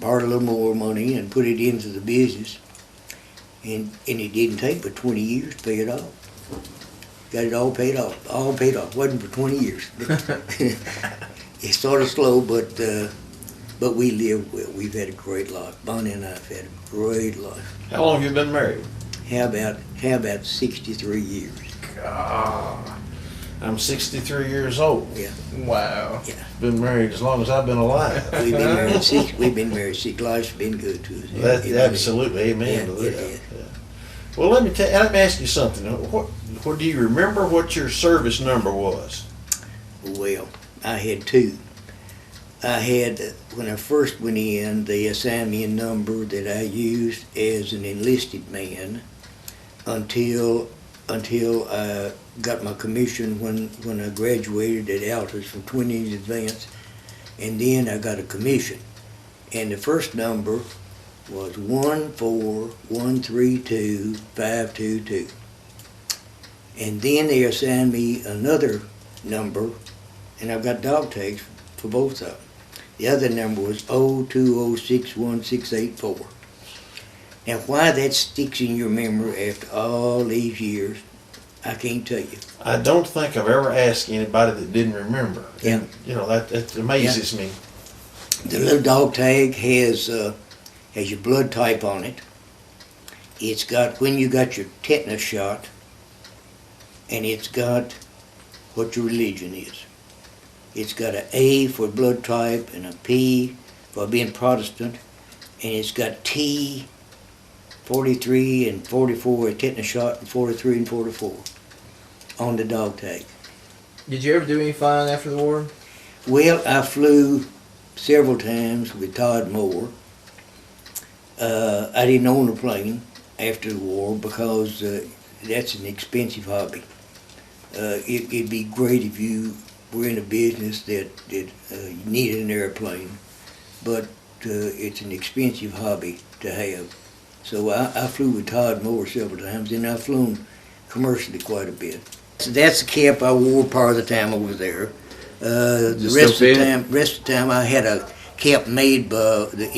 borrowed a little more money and put it into the business. And it didn't take but 20 years to pay it off. Got it all paid off. Wasn't for 20 years. It started slow, but we lived well. We've had a great life. Bonnie and I have had a great life. How long have you been married? How about 63 years? God, I'm 63 years old. Yeah. Wow. Yeah. Been married as long as I've been alive. We've been married six. Life's been good to us. That's It absolutely amen Yeah, to it that. is. Yeah. Well, let me ask you something. What do you remember? What your service number was? Well, I had two. I had, when I first went in, they assigned me a number that I used as an enlisted man until I got my commission when I graduated at Altus from 20 advance, and then I got a commission. And the first number was 14132 And then they assigned me another number, and I've got dog tags for both of them. The other number was 0206164. Now, why that sticks in your memory after all these years, I can't tell you. I don't think I've ever asked anybody that didn't remember. Yeah. And, that amazes me. The little dog tag has your blood type on it. It's got when you got your tetanus shot, and it's got what your religion is. It's got an A for blood type and a P for being Protestant, and it's got T, 43 and 44, a tetanus shot, and 43 and 44 on the dog tag. Did you ever do any flying after the war? Well, I flew several times with Todd Moore. I didn't own a plane after the war because that's an expensive hobby. It'd be great if you were in a business that you needed an airplane, but it's an expensive hobby to have. So I flew with Todd Moore several times, and I've flown commercially quite a bit. So that's the cap I wore part of the time I was there. The rest of the time I had a cap made by the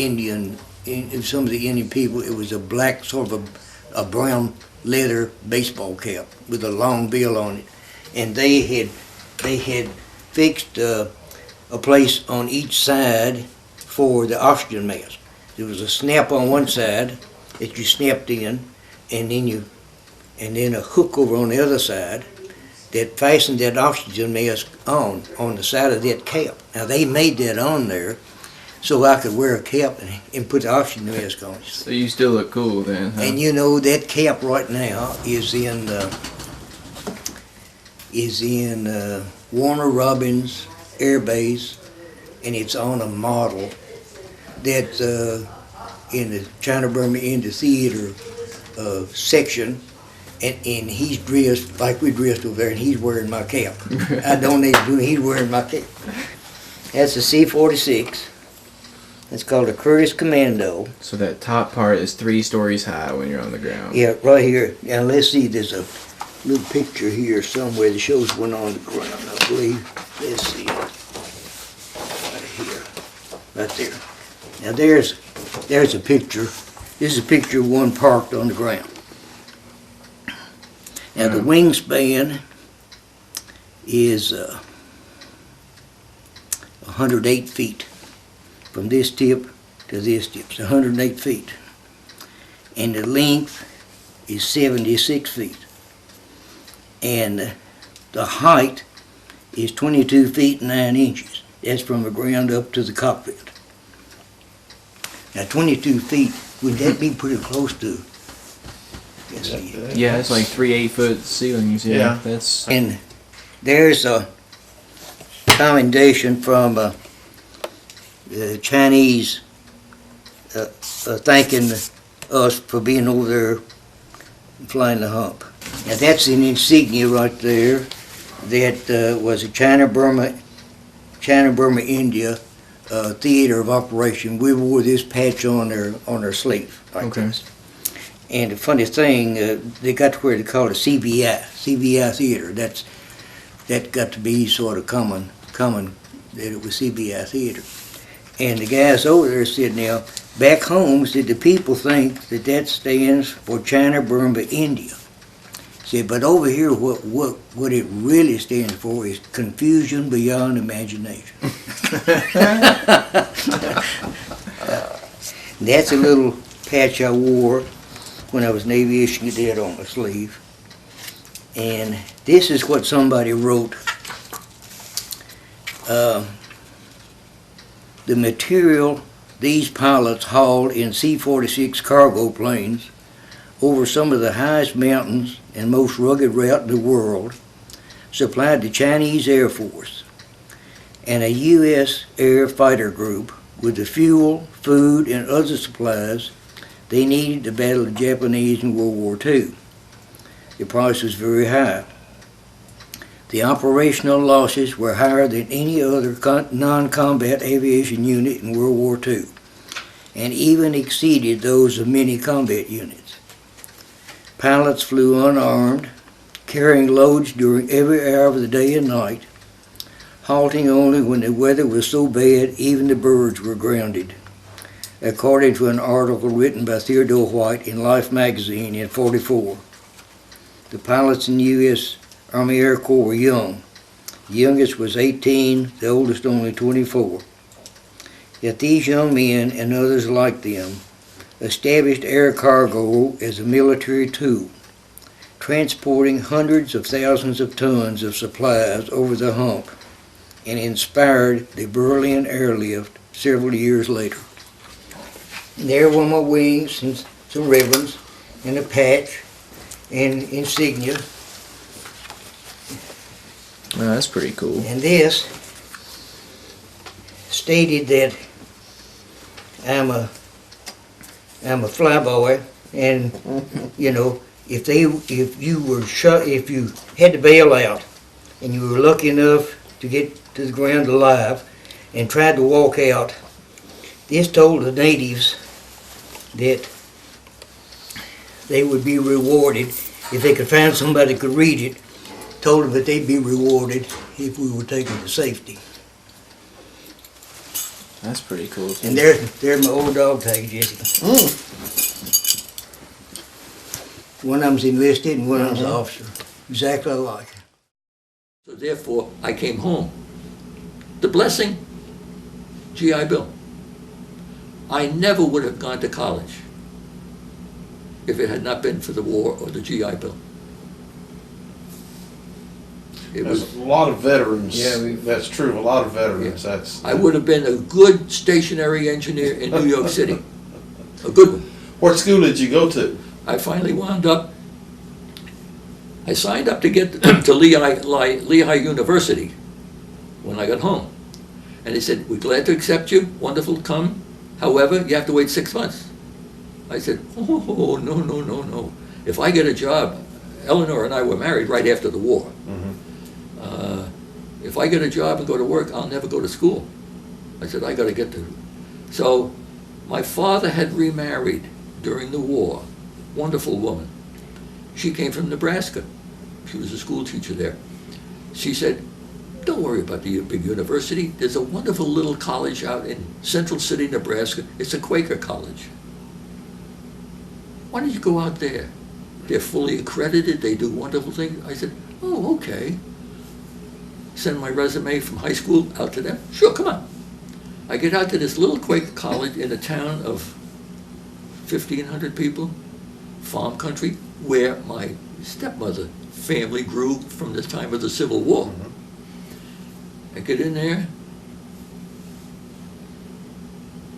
some of the Indian people. It was a black, sort of a brown leather baseball cap with a long bill on it, and they had fixed a place on each side for the oxygen mask. There was a snap on one side that you snapped in, and then a hook over on the other side that fastened that oxygen mask on the side of that cap. Now they made that on there so I could wear a cap and put the oxygen mask on. So you still look cool then, huh? And you know that cap right now is in Warner Robins Air Base, and it's on a model that's in the China Burma India Theater section. And he's dressed like we dressed over there, and he's wearing my cap. I donated to him, he's wearing my cap. That's a C-46. It's called a Curtis Commando. So that top part is 3 stories high when you're on the ground. Yeah, right here. Now let's see, there's a little picture here somewhere that shows one on the ground, I believe. Let's see. Right here. Right there. Now there's a picture. This is a picture of one parked on the ground. Now the wingspan is 108 feet from this tip to this tip. It's 108 feet. And the length is 76 feet. And the height is 22 feet 9 inches. That's from the ground up to the cockpit. Now 22 feet, would that be pretty close to? Yeah, it's like 3 8-foot ceilings. Yeah, that's. And there's a commendation from the Chinese thanking us for being over there flying the hump. Now that's an insignia right there that was a China Burma India theater of operation. We wore this patch on their sleeve like this. And the funny thing, they got to where they call it CBI theater. That got to be sort of common that it was CBI theater. And the guys over there said, now, back home, said the people think that stands for China, Burma, India. Said, but over here, what it really stands for is confusion beyond imagination. That's a little patch I wore when I was an aviation cadet on my sleeve. And this is what somebody wrote. The material these pilots hauled in C-46 cargo planes over some of the highest mountains and most rugged route in the world supplied the Chinese Air Force and a U.S. Air Fighter Group with the fuel, food, and other supplies they needed to battle the Japanese in World War II. The price was very high. The operational losses were higher than any other non-combat aviation unit in World War II, and even exceeded those of many combat units. Pilots flew unarmed, carrying loads during every hour of the day and night, halting only when the weather was so bad even the birds were grounded, according to an article written by Theodore White in Life magazine in '44. The pilots in the U.S. Army Air Corps were young. The youngest was 18, the oldest only 24. that these young men and others like them established air cargo as a military tool, transporting hundreds of thousands of tons of supplies over the hump, and inspired the Berlin airlift several years later. There were my wings and some ribbons and a patch and insignia. Oh, that's pretty cool. And this stated that I'm a flyboy, and you know, if you had to bail out and you were lucky enough to get to the ground alive and tried to walk out, this told the natives that they would be rewarded if they could find somebody that could read it. Told them that they'd be rewarded if we were taken to safety. That's pretty cool. And there's my old dog tag, Jesse. One of them's enlisted and one of them's an officer. Exactly alike. So therefore, I came home. The blessing, GI Bill. I never would have gone to college if it had not been for the war or the GI Bill. It There's was, a lot of veterans. Yeah, that's true. A lot of veterans. Yeah. That's. I would have been a good stationary engineer in New York City. A good one. What school did you go to? I finally wound up, I signed up to get to Lehigh University when I got home. And they said, we're glad to accept you, wonderful, come. However, you have to wait 6 months. I said, oh, no. If I get a job, Eleanor and I were married right after the war. If I get a job and go to work, I'll never go to school. I said, I got to get to. So my father had remarried during the war. Wonderful woman. She came from Nebraska. She was a school teacher there. She said, don't worry about the big university. There's a wonderful little college out in Central City, Nebraska. It's a Quaker college. Why don't you go out there? They're fully accredited. They do wonderful things. I said, oh, okay. Send my resume from high school out to them. Sure, come on. I get out to this little Quaker college in a town of 1,500 people, farm country, where my stepmother family grew from the time of the Civil War. I get in there.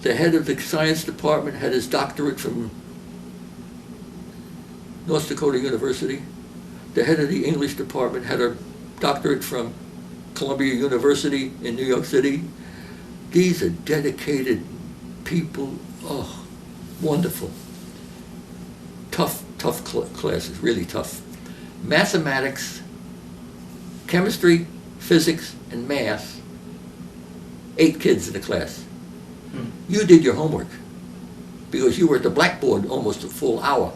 The head of the science department had his doctorate from North Dakota University. The head of the English department had a doctorate from Columbia University in New York City. These are dedicated people. Oh, wonderful. Tough classes, really tough. Mathematics, chemistry, physics, and math. 8 kids in the class. You did your homework because you were at the blackboard almost a full hour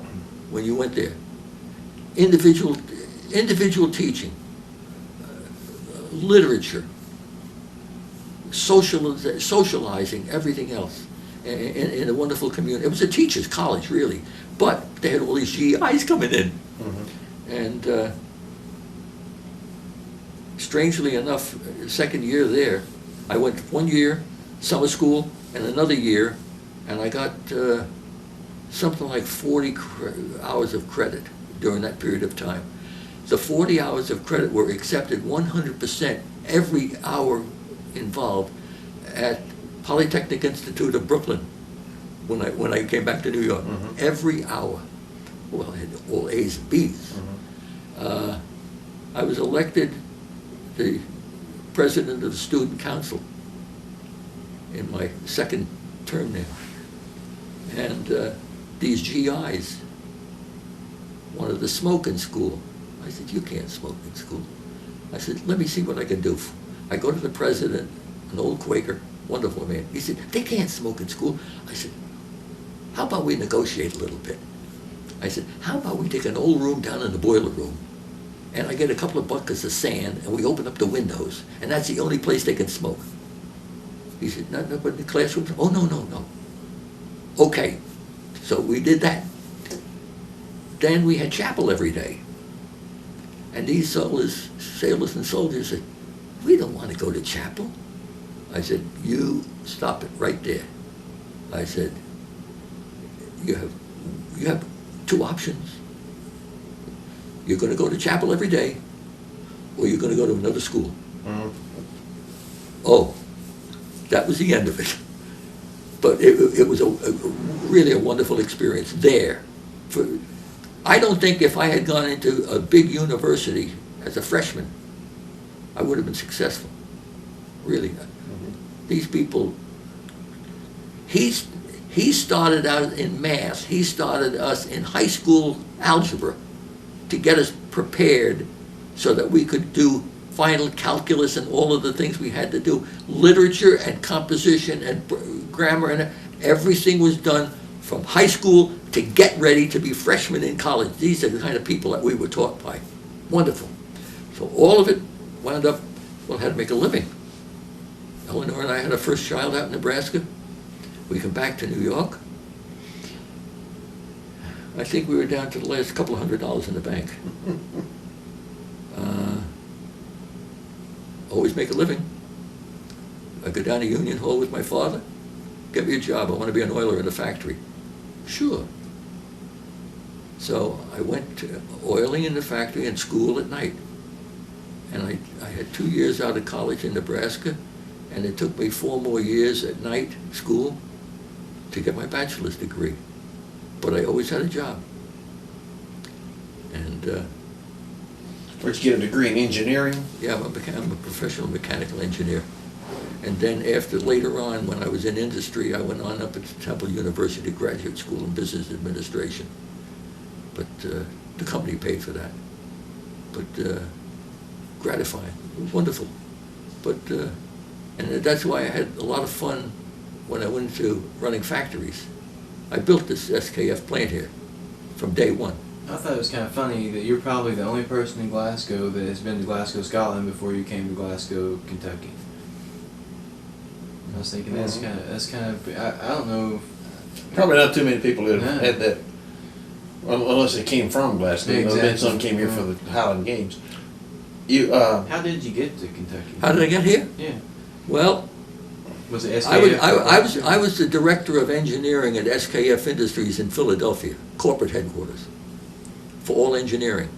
when you went there. Individual teaching, literature, socializing, everything else in a wonderful community. It was a teacher's college, really, but they had all these GIs coming in. And strangely enough, second year there, I went 1 year, summer school, and another year, and I got something like 40 hours of credit during that period of time. The 40 hours of credit were accepted 100% every hour involved at Polytechnic Institute of Brooklyn when I came back to New York. Every hour. Well, I had all A's and B's. I was elected the president of the student council in my second term there. And these GIs wanted to smoke in school. I said, you can't smoke in school. I said, let me see what I can do. I go to the president, an old Quaker, wonderful man. He said, they can't smoke in school. I said, how about we negotiate a little bit? I said, how about we take an old room down in the boiler room, and I get a couple of buckets of sand, and we open up the windows, and that's the only place they can smoke. He said, no, but in the classroom? Oh, no. Okay, so we did that. Then we had chapel every day. And these sailors and soldiers said, we don't want to go to chapel. I said, you stop it right there. I said, you have two options. You're going to go to chapel every day, or you're going to go to another school. Oh, that was the end of it. But it was really a wonderful experience there. I don't think if I had gone into a big university as a freshman, I would have been successful. Really. These people, he started out in math. He started us in high school algebra to get us prepared so that we could do final calculus and all of the things we had to do. Literature and composition and grammar and everything was done from high school to get ready to be freshmen in college. These are the kind of people that we were taught by. Wonderful. So all of it wound up, well, how to make a living. Eleanor and I had our first child out in Nebraska. We come back to New York. I think we were down to the last couple of $100 in the bank. Always make a living. I go down to Union Hall with my father. Get me a job. I want to be an oiler in a factory. Sure. So I went to oiling in the factory and school at night. And I had 2 years out of college in Nebraska, and it took me 4 more years at night school to get my bachelor's degree. But I always had a job. And Where'd you get a degree in engineering? yeah, I'm a professional mechanical engineer. And then later on, when I was in industry, I went on up at Temple University Graduate School in Business Administration. But the company paid for that. But gratifying, wonderful. But, and that's why I had a lot of fun when I went into running factories. I built this SKF plant here from day one. I thought it was kind of funny that you're probably the only person in Glasgow that has been to Glasgow, Scotland before you came to Glasgow, Kentucky. I was thinking that's kind of I don't know. Probably not too many people that No. have had that, well, unless they came from Glasgow. Exactly. Then some came here for the Highland Games. You, How did you get to Kentucky? How did I get here? Yeah. Well, Was it SKF? I was the director of engineering at SKF Industries in Philadelphia, corporate headquarters, for all engineering.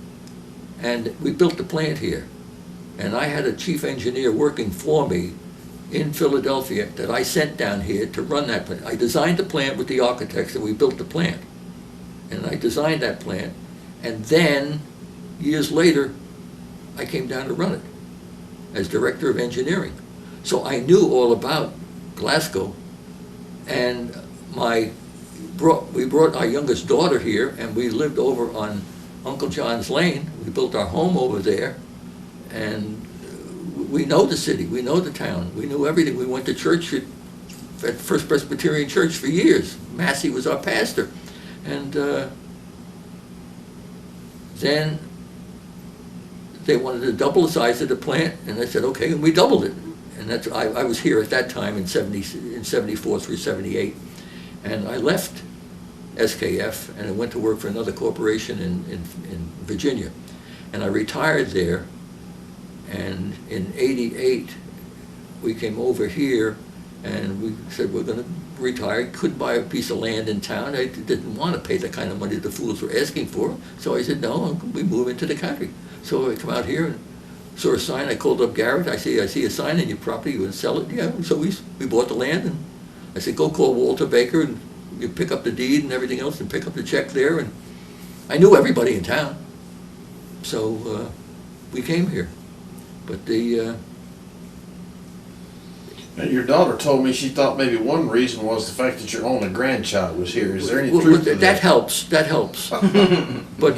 And we built the plant here. And I had a chief engineer working for me in Philadelphia that I sent down here to run that plant. I designed the plant with the architects and we built the plant. And I designed that plant. And then, years later, I came down to run it as director of engineering. So I knew all about Glasgow, and we brought our youngest daughter here, and we lived over on Uncle John's Lane. We built our home over there, and we know the city, we know the town, we knew everything. We went to church at First Presbyterian Church for years. Massey was our pastor. And then they wanted to double the size of the plant, and I said, okay, and we doubled it. And that's I was here at that time in 74 through 78. And I left SKF and I went to work for another corporation in Virginia. And I retired there, and in 88 we came over here and we said we're going to retire. Couldn't buy a piece of land in town. I didn't want to pay the kind of money the fools were asking for. So I said, no, we move into the country. So I come out here and saw a sign. I called up Garrett. I see a sign in your property. You want to sell it? Yeah. So we bought the land, and I said, go call Walter Baker and you pick up the deed and everything else and pick up the check there. And I knew everybody in town. So we came here. But your daughter told me she thought maybe one reason was the fact that your only grandchild was here. Is there any well, truth to that? that? Helps. That helps. But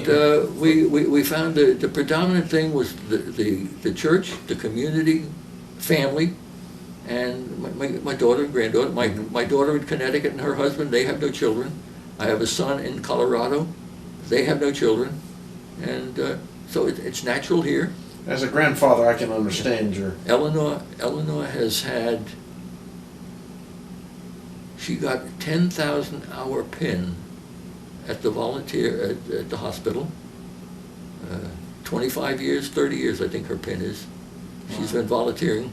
we found the predominant thing was the church, the community, family, and my daughter and granddaughter. My daughter in Connecticut and her husband, they have no children. I have a son in Colorado. They have no children. And so it's natural here. As a grandfather, I can understand your... Eleanor has had, she got 10,000 hour pin at the volunteer, at the hospital. 25 years, 30 years I think her pin is. She's been volunteering.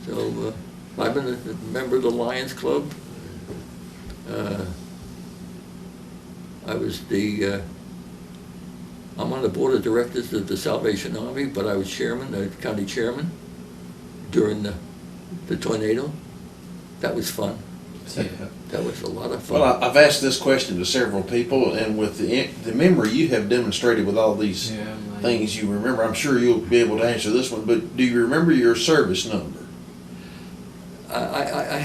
So I've been a member of the Lions Club. I was I'm on the board of directors of the Salvation Army, but I was chairman, the county chairman, during the tornado. That was fun. Yeah. That was a lot of fun. Well, I've asked this question to several people, and with the memory you have demonstrated with all these things you remember, I'm sure you'll be able to answer this one, but do you remember your service number? I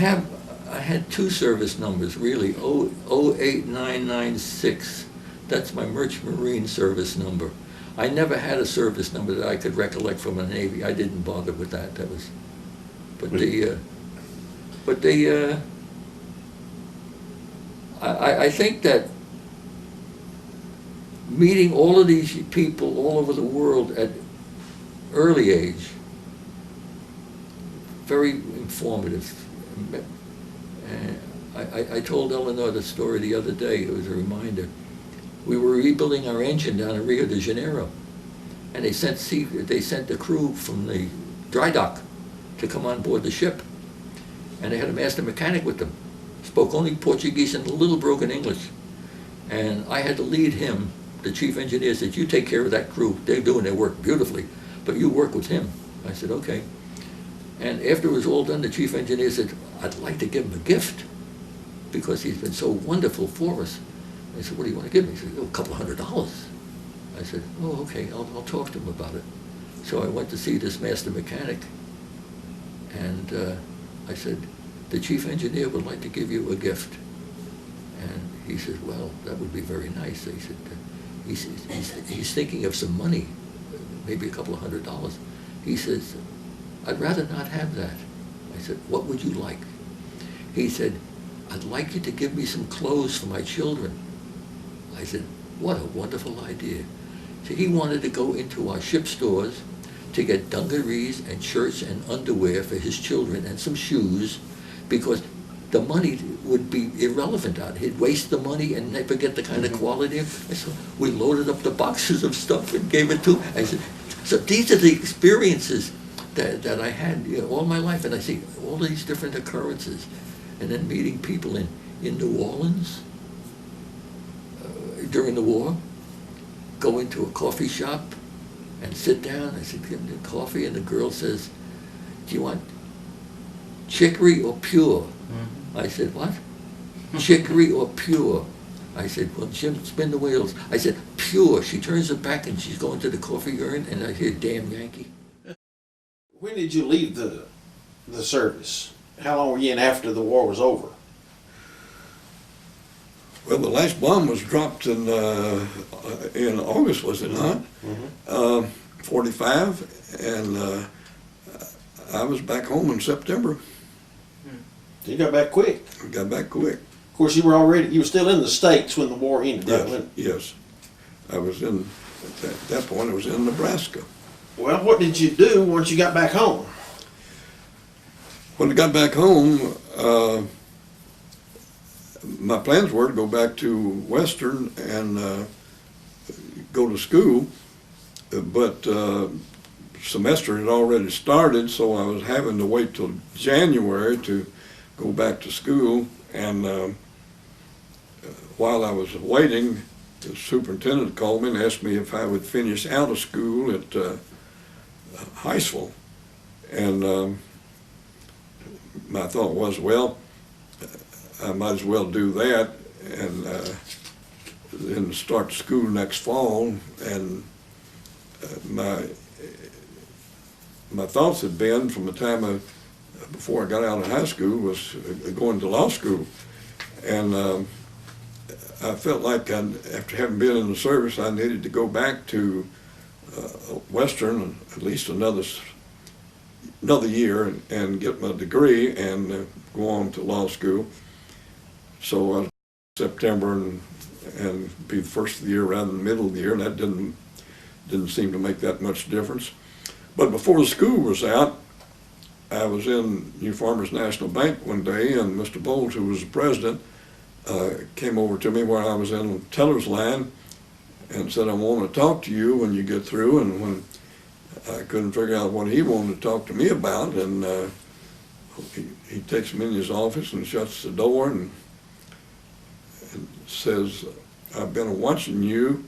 had two service numbers, really, 08996. That's my Merchant Marine service number. I never had a service number that I could recollect from the Navy. I didn't bother with that. That was, I think that meeting all of these people all over the world at early age, very informative. And I told Eleanor the story the other day. It was a reminder. We were rebuilding our engine down in Rio de Janeiro, and they sent the crew from the dry dock to come on board the ship, and they had a master mechanic with them. Spoke only Portuguese and a little broken English, and I had to lead him. The chief engineer said, "You take care of that crew. They're doing their work beautifully, but you work with him." I said, "Okay." And after it was all done, the chief engineer said, "I'd like to give him a gift because he's been so wonderful for us." I said, "What do you want to give me?" He said, "Oh, a couple $100. I said, "Oh, okay, I'll talk to him about it." So I went to see this master mechanic, and I said, "The chief engineer would like to give you a gift." And he said, "Well, that would be very nice." He said, he's thinking of some money, maybe a couple of $100. He says, "I'd rather not have that." I said, "What would you like?" He said, "I'd like you to give me some clothes for my children." I said, "What a wonderful idea." So he wanted to go into our ship stores to get dungarees and shirts and underwear for his children and some shoes, because the money would be irrelevant out. He'd waste the money and never get the kind of quality. I said, we loaded up the boxes of stuff and gave it to him. I said, so these are the experiences that I had, you know, all my life, and I see all these different occurrences, and then meeting people in New Orleans during the war, go into a coffee shop and sit down. I said, "Give me coffee," and the girl says, "Do you want chicory or pure?" Mm-hmm. I said, "What?" "Chicory or pure?" I said, "Well, Jim, spin the wheels." I said, "Pure." She turns her back and she's going to the coffee urn, and I hear, "Damn Yankee." When did you leave the service? How long were you in after the war was over? Well, the last bomb was dropped in August, was it not? Mm-hmm. 45, and I was back home in September. You got back quick. I got back quick. Of course, you were still in the States when the war ended. Yes. I was at that point I was in Nebraska. Well, what did you do once you got back home? When I got back home, my plans were to go back to Western and go to school, but semester had already started, so I was having to wait till January to go back to school. And while I was waiting, the superintendent called me and asked me if I would finish out of school at Heisville. And my thought was, well, I might as well do that and then start school next fall. And my thoughts had been, from the time before I got out of high school, was going to law school. And I felt like after having been in the service, I needed to go back to Western at least another year and get my degree and go on to law school. So September and be the first of the year rather than the middle of the year, and that didn't seem to make that much difference. But before the school was out, I was in New Farmers National Bank one day, and Mr. Bowles, who was the president, came over to me where I was in the teller's line and said, "I want to talk to you when you get through." And when I couldn't figure out what he wanted to talk to me about, and he takes me in his office and shuts the door and says, I've been watching you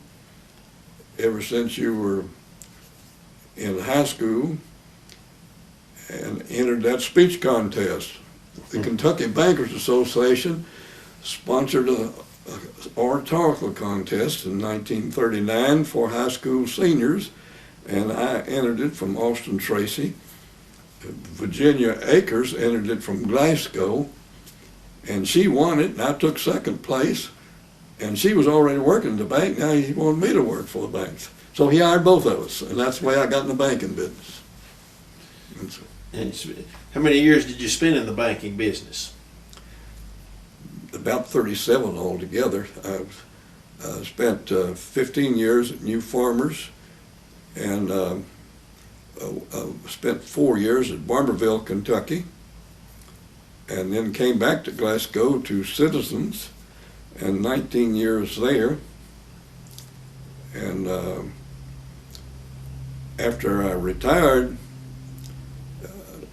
ever since you were in high school and entered that speech contest. The Kentucky Bankers Association sponsored a oratorical contest in 1939 for high school seniors, and I entered it from Austin Tracy. Virginia Akers entered it from Glasgow, and she won it, and I took second place. And she was already working at the bank. Now he wanted me to work for the bank. So he hired both of us, and that's the way I got in the banking business. And how many years did you spend in the banking business? About 37 altogether. I spent 15 years at New Farmers, and spent 4 years at Barberville, Kentucky, and then came back to Glasgow to Citizens, and 19 years there. And after I retired,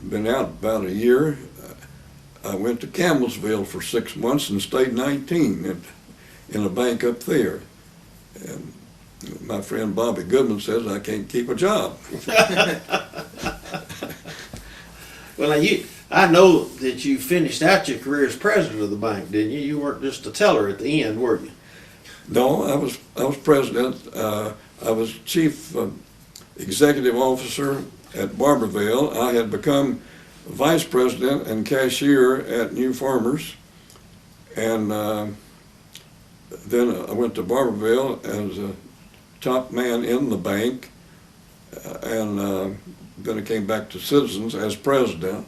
been out about a year, I went to Campbellsville for 6 months and stayed 19 in a bank up there. And my friend Bobby Goodman says I can't keep a job. Well, now I know that you finished out your career as president of the bank, didn't you? You weren't just a teller at the end, were you? No, I was president. I was chief executive officer at Barberville. I had become vice president and cashier at New Farmers, and then I went to Barberville as a top man in the bank, and then I came back to Citizens as president,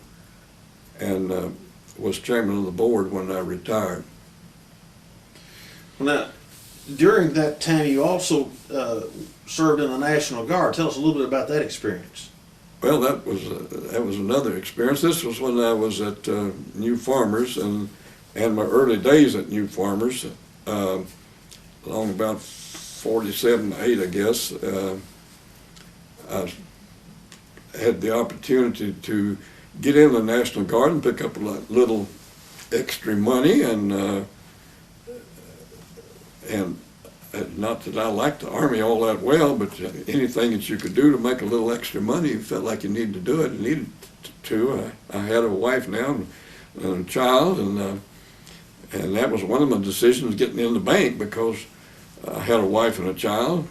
and was chairman of the board when I retired. Well, now, during that time, you also served in the National Guard. Tell us a little bit about that experience. Well, that was another experience. This was when I was at New Farmers and my early days at New Farmers, along about 47, 8, I guess. I had the opportunity to get in the National Guard and pick up a little extra money, and not that I liked the Army all that well, but anything that you could do to make a little extra money, you felt like you needed to do it and needed to. I had a wife now and a child, and that was one of my decisions getting in the bank, because I had a wife and a child,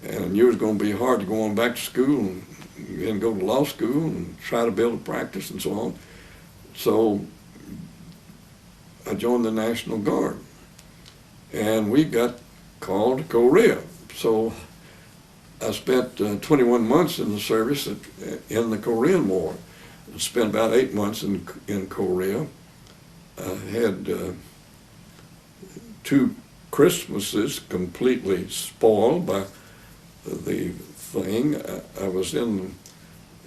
and I knew it was going to be hard to go on back to school and go to law school and try to build a practice and so on. So I joined the National Guard, and we got called to Korea. So I spent 21 months in the service in the Korean War. I spent about 8 months in Korea. I had 2 Christmases completely spoiled by the thing. I was in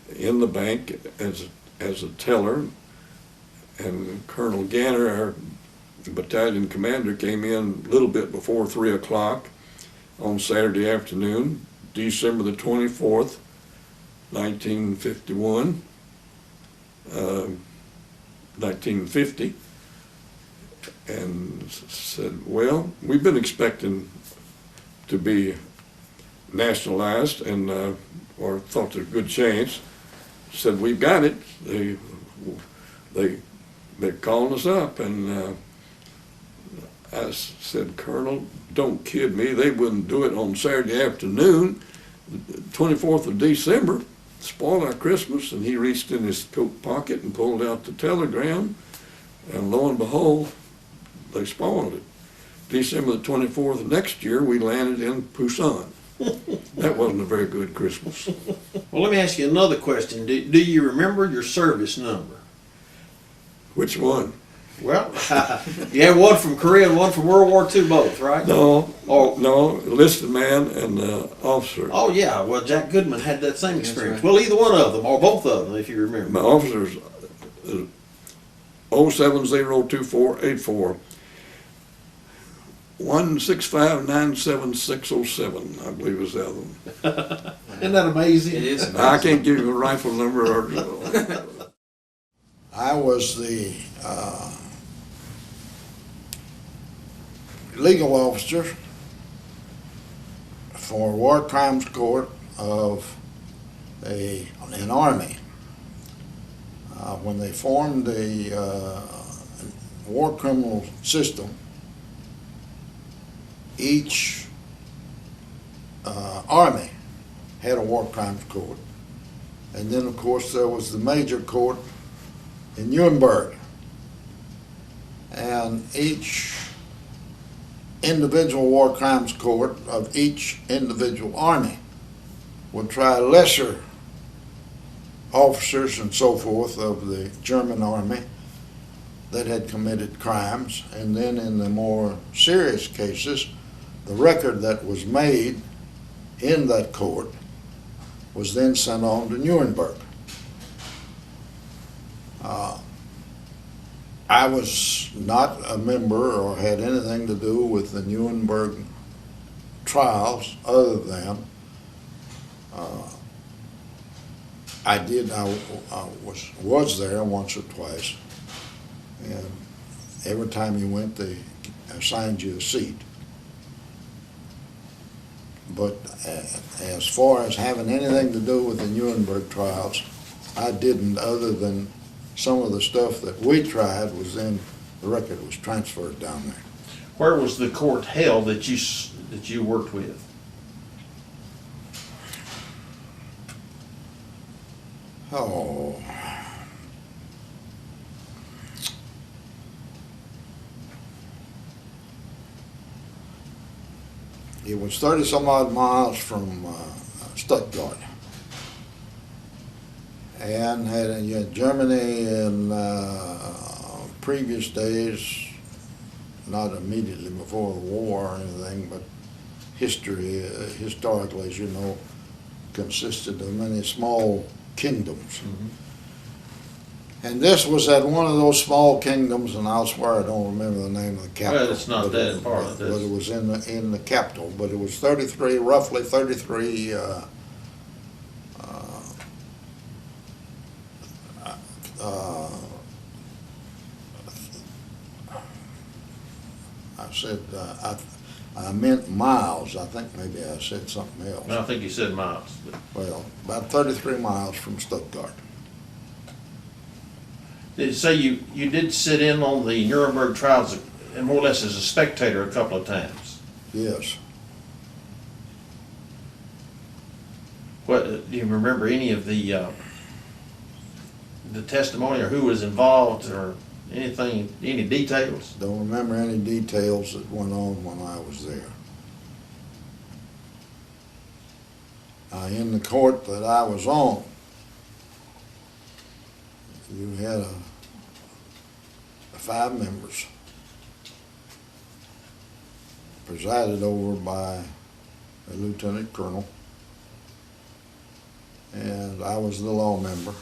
the bank as a teller, and Colonel Ganner, our battalion commander, came in a little bit before 3 o'clock on Saturday afternoon, December the 24th, 1951, 1950, and said, well, we've been expecting to be nationalized, and or thought there's a good chance. Said, we've got it. They're calling us up, and I said, Colonel, don't kid me. They wouldn't do it on Saturday afternoon, 24th of December, spoil our Christmas. And he reached in his coat pocket and pulled out the telegram, and lo and behold, they spoiled it. December the 24th next year, we landed in Busan. That wasn't a very good Christmas. Well, let me ask you another question. Do you remember your service number? Which one? Well, you had one from Korea and one from World War II, both, right? No, Oh. no, enlisted man and officer. Oh, yeah. Well, Jack Goodman had that same That's experience. right. Well, either one of them, or both of them, if you remember. My officer's 0702484 165976007, I believe is the other one. Isn't that amazing? It is amazing. I can't give you a rifle number or. I was the legal officer for War Crimes Court of an Army. When they formed the war criminal system, each Army had a War Crimes Court. And then, of course, there was the major court in Nuremberg. And each individual War Crimes Court of each individual Army would try lesser officers and so forth of the German Army that had committed crimes. And then in the more serious cases, the record that was made in that court was then sent on to Nuremberg. I was not a member or had anything to do with the Nuremberg trials other than I was there once or twice, and every time you went they assigned you a seat. But as far as having anything to do with the Nuremberg trials, I didn't, other than some of the stuff that we tried was then, the record was transferred down there. Where was the court held that you worked with? Oh. It was 30-some odd miles from Stuttgart. And had Germany in previous days, not immediately before the war or anything, but historically, as you know, consisted of many small kingdoms. Mm-hmm. And this was at one of those small kingdoms, and I'll swear I don't remember the name of the capital. Well, it's not that important. But it was in the capital. But it was roughly 33 I meant miles. I think maybe I said something else. No, I think you said miles. Well, about 33 miles from Stuttgart. Did it say you did sit in on the Nuremberg trials and more or less as a spectator a couple of times? Yes. What do you remember any of the testimony or who was involved or anything, any details? Don't remember any details that went on when I was there. In the court that I was on, you had 5 members, presided over by a lieutenant colonel, and I was the law member.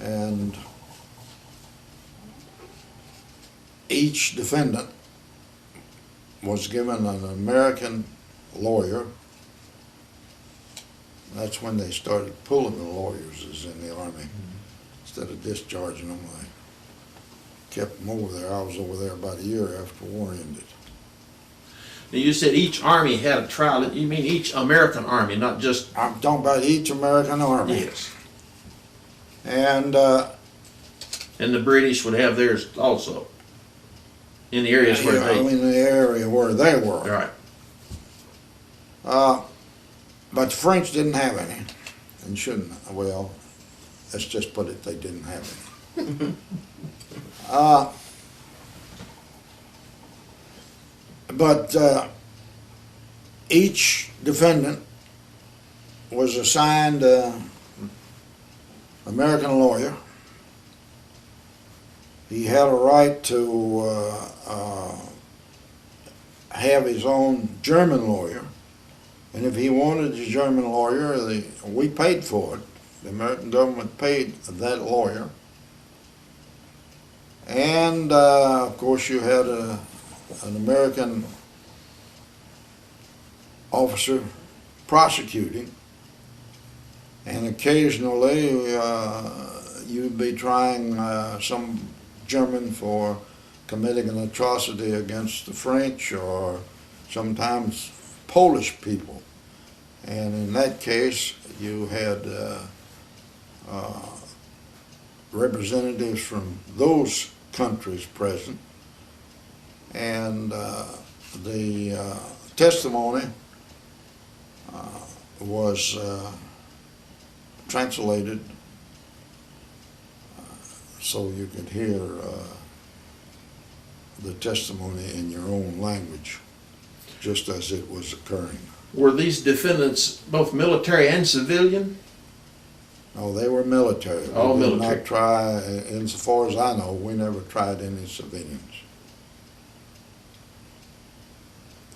And each defendant was given an American lawyer. That's when they started pulling the lawyers as in the Army. Mm-hmm. Instead of discharging them, they kept them over there. I was over there about a year after the war ended. Now you said each army had a trial. You mean each American army, not just... I'm talking about each American army. Yes. And the British would have theirs also, in the areas where they... in the area where they were. Right. But the French didn't have any, and shouldn't. Well, let's just put it, they didn't have any. But each defendant was assigned an American lawyer. He had a right to have his own German lawyer. And if he wanted a German lawyer, we paid for it. The American government paid that lawyer. And, of course, you had an American officer prosecuting. And occasionally, you'd be trying some German for committing an atrocity against the French or sometimes Polish people. And in that case, you had representatives from those countries present, and the testimony was translated so you could hear the testimony in your own language, just as it was occurring. Were these defendants both military and civilian? No, they were military. All We did military. not try, insofar as I know, we never tried any civilians.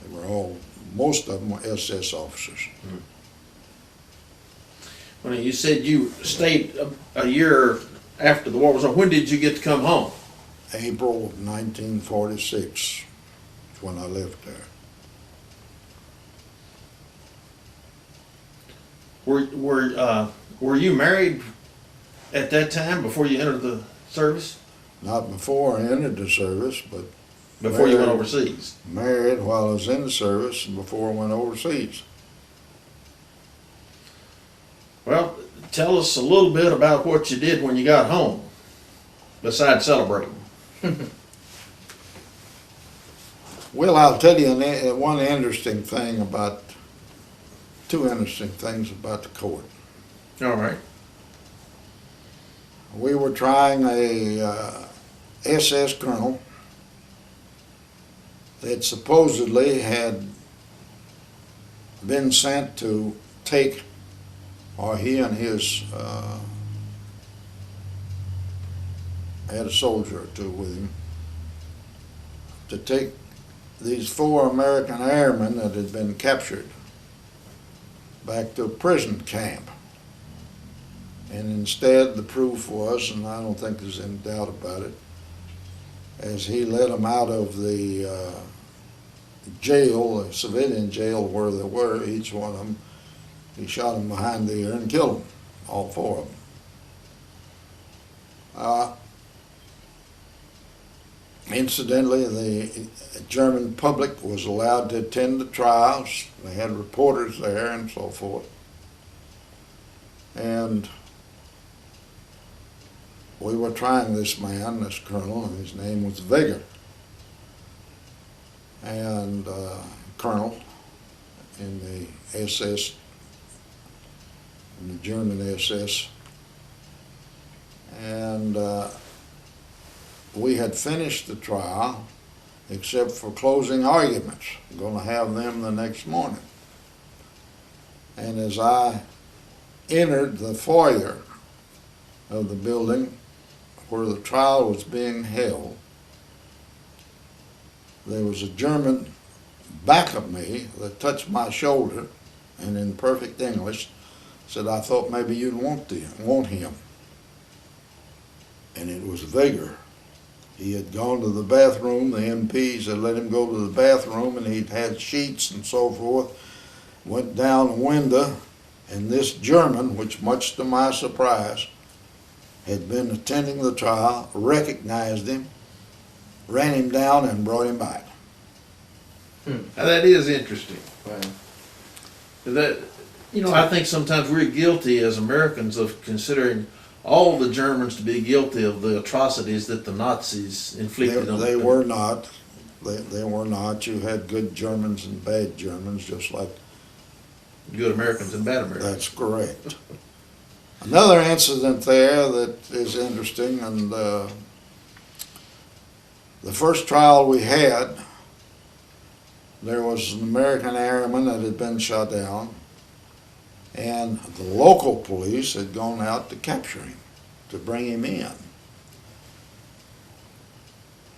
They were all, most of them were SS officers. Well, you said you stayed a year after the war was over. When did you get to come home? April of 1946 is when I left there. Were you married at that time before you entered the service? Not before I entered the service, but Before you went Married. overseas? married while I was in the service and before I went overseas. Well, tell us a little bit about what you did when you got home, besides celebrating. Well, I'll tell you one interesting thing about, two interesting things about the court. All right. We were trying a SS colonel that supposedly had been sent to take, or he and his, had a soldier or two with him, to take these 4 American airmen that had been captured back to a prison camp. And instead, the proof was, and I don't think there's any doubt about it, as he led them out of the jail, the civilian jail where they were, each one of them, he shot them behind the ear and killed them, all 4 of them. Incidentally, the German public was allowed to attend the trials. They had reporters there and so forth. And we were trying this man, this colonel, and his name was Weger. And colonel in the SS, in the German SS. And we had finished the trial except for closing arguments. I'm going to have them the next morning. And as I entered the foyer of the building where the trial was being held, there was a German back of me that touched my shoulder and in perfect English said, "I thought maybe you'd want him." And it was Weger. He had gone to the bathroom, the MPs had let him go to the bathroom, and he'd had sheets and so forth, went down the window, and this German, which much to my surprise, had been attending the trial, recognized him, ran him down and brought him back. Now, that is interesting. Wow. That, I think sometimes we're guilty as Americans of considering all the Germans to be guilty of the atrocities that the Nazis inflicted on They them. were not. They were not. You had good Germans and bad Germans, just like Good Americans and bad Americans. that's correct. Another incident there that is interesting, and the first trial we had, there was an American airman that had been shot down, and the local police had gone out to capture him, to bring him in.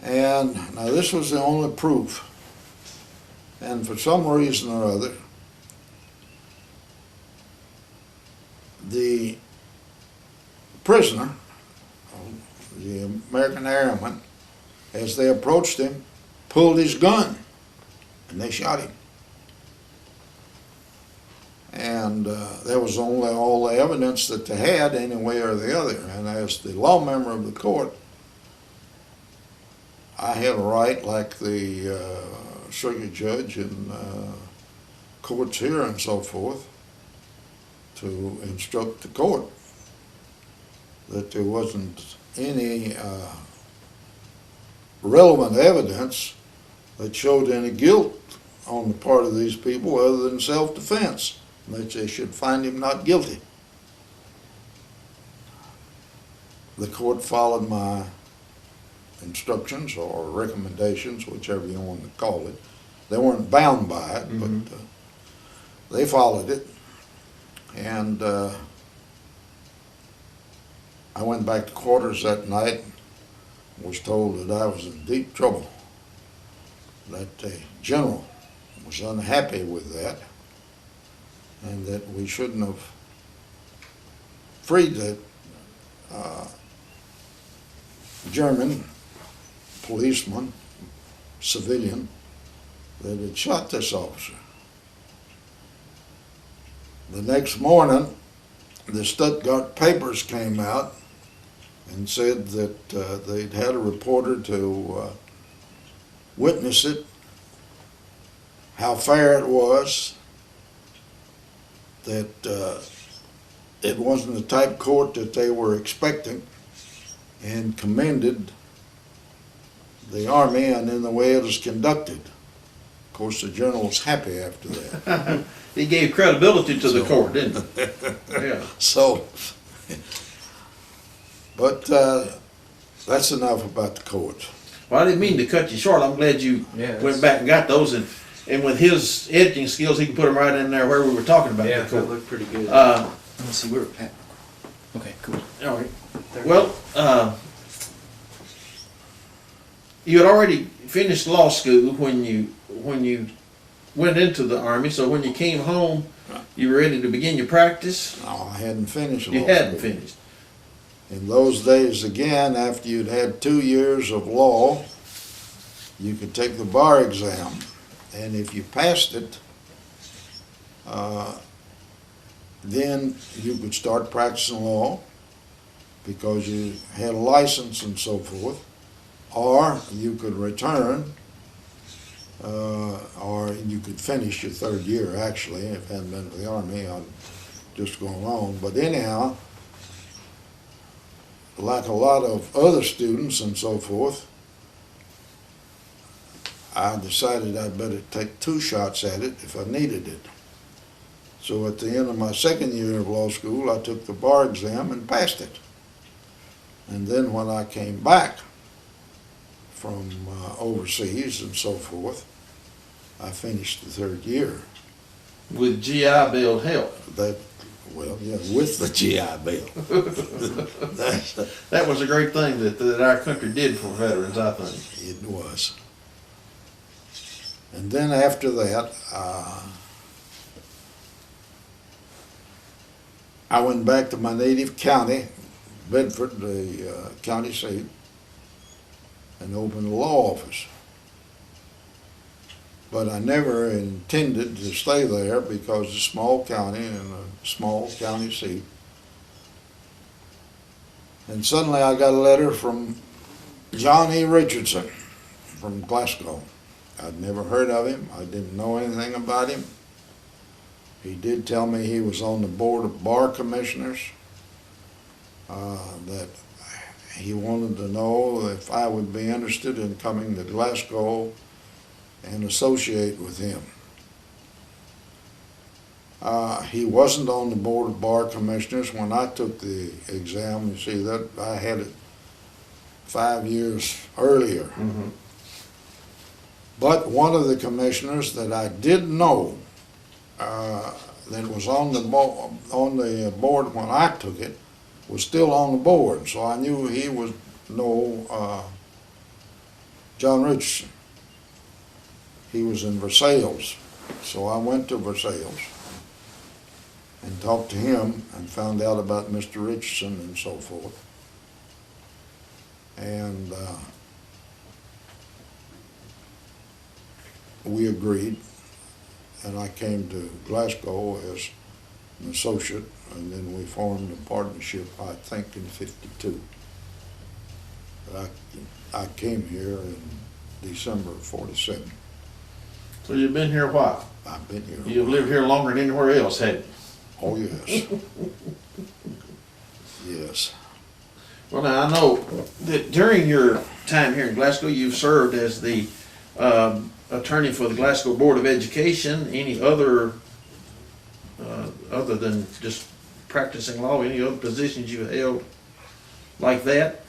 And now this was the only proof. And for some reason or other, the prisoner, the American airman, as they approached him, pulled his gun, and they shot him. And there was only all the evidence that they had, any way or the other. And as the law member of the court, I had a right, like the circuit judge and courts here and so forth, to instruct the court that there wasn't any relevant evidence that showed any guilt on the part of these people other than self-defense, and that they should find him not guilty. The court followed my instructions or recommendations, whichever you want to call it. They weren't bound by it, but they followed it. And I went back to quarters that night and was told that I was in deep trouble, that the general was unhappy with that, and that we shouldn't have freed that German policeman, civilian, that had shot this officer. The next morning, the Stuttgart papers came out and said that they'd had a reporter to witness it, how fair it was, that it wasn't the type court that they were expecting, and commended the Army and in the way it was conducted. Of course, the general was happy after that. He gave credibility to the court, didn't he? Yeah. So, but that's enough about the court. Well, I didn't mean to cut you short. I'm glad you went back and got those, and with his editing skills, he can put them right in there where we were talking about. Yeah, the court. that looked pretty good. Let me see where. Okay, cool. All right. Well, you had already finished law school when you went into the Army. So when you came home, you were ready to begin your practice. No, I hadn't finished law You hadn't finished. In those days, again, after you'd had 2 years of law, you could take the bar exam, and if you passed it, then you could start practicing law because you had a license and so forth, or you could return, or you could finish your 3rd year, actually. If I hadn't been to the Army, I'd just gone on. But anyhow, like a lot of other students and so forth, I decided I'd better take 2 shots at it if I needed it. So at the end of my 2nd year of law school, I took the bar exam and passed it. And then when I came back from overseas and so forth, I finished the 3rd year. With GI Bill help. Well, yeah, with the GI Bill. That was a great thing that our country did for veterans, I think. It was. And then after that, I went back to my native county, Bedford, the county seat, and opened a law office. But I never intended to stay there because it's a small county and a small county seat. And suddenly I got a letter from John E. Richardson from Glasgow. I'd never heard of him. I didn't know anything about him. He did tell me he was on the board of bar commissioners, that he wanted to know if I would be interested in coming to Glasgow and associate with him. He wasn't on the board of bar commissioners when I took the exam. You see, that I had it 5 years earlier. Mm-hmm. But one of the commissioners that I did know that was on the board when I took it was still on the board, so I knew he would know John Richardson. He was in Versailles, so I went to Versailles and talked to him and found out about Mr. Richardson and so forth. And we agreed, and I came to Glasgow as an associate, and then we formed a partnership, I think, in '52. I came here in December of '47. So you've been here a while. I've been here. You've lived here longer than anywhere else, haven't you? Oh, yes. Yes. Well, now I know that during your time here in Glasgow, you've served as the attorney for the Glasgow Board of Education. Any other, other than just practicing law, any other positions you held like that?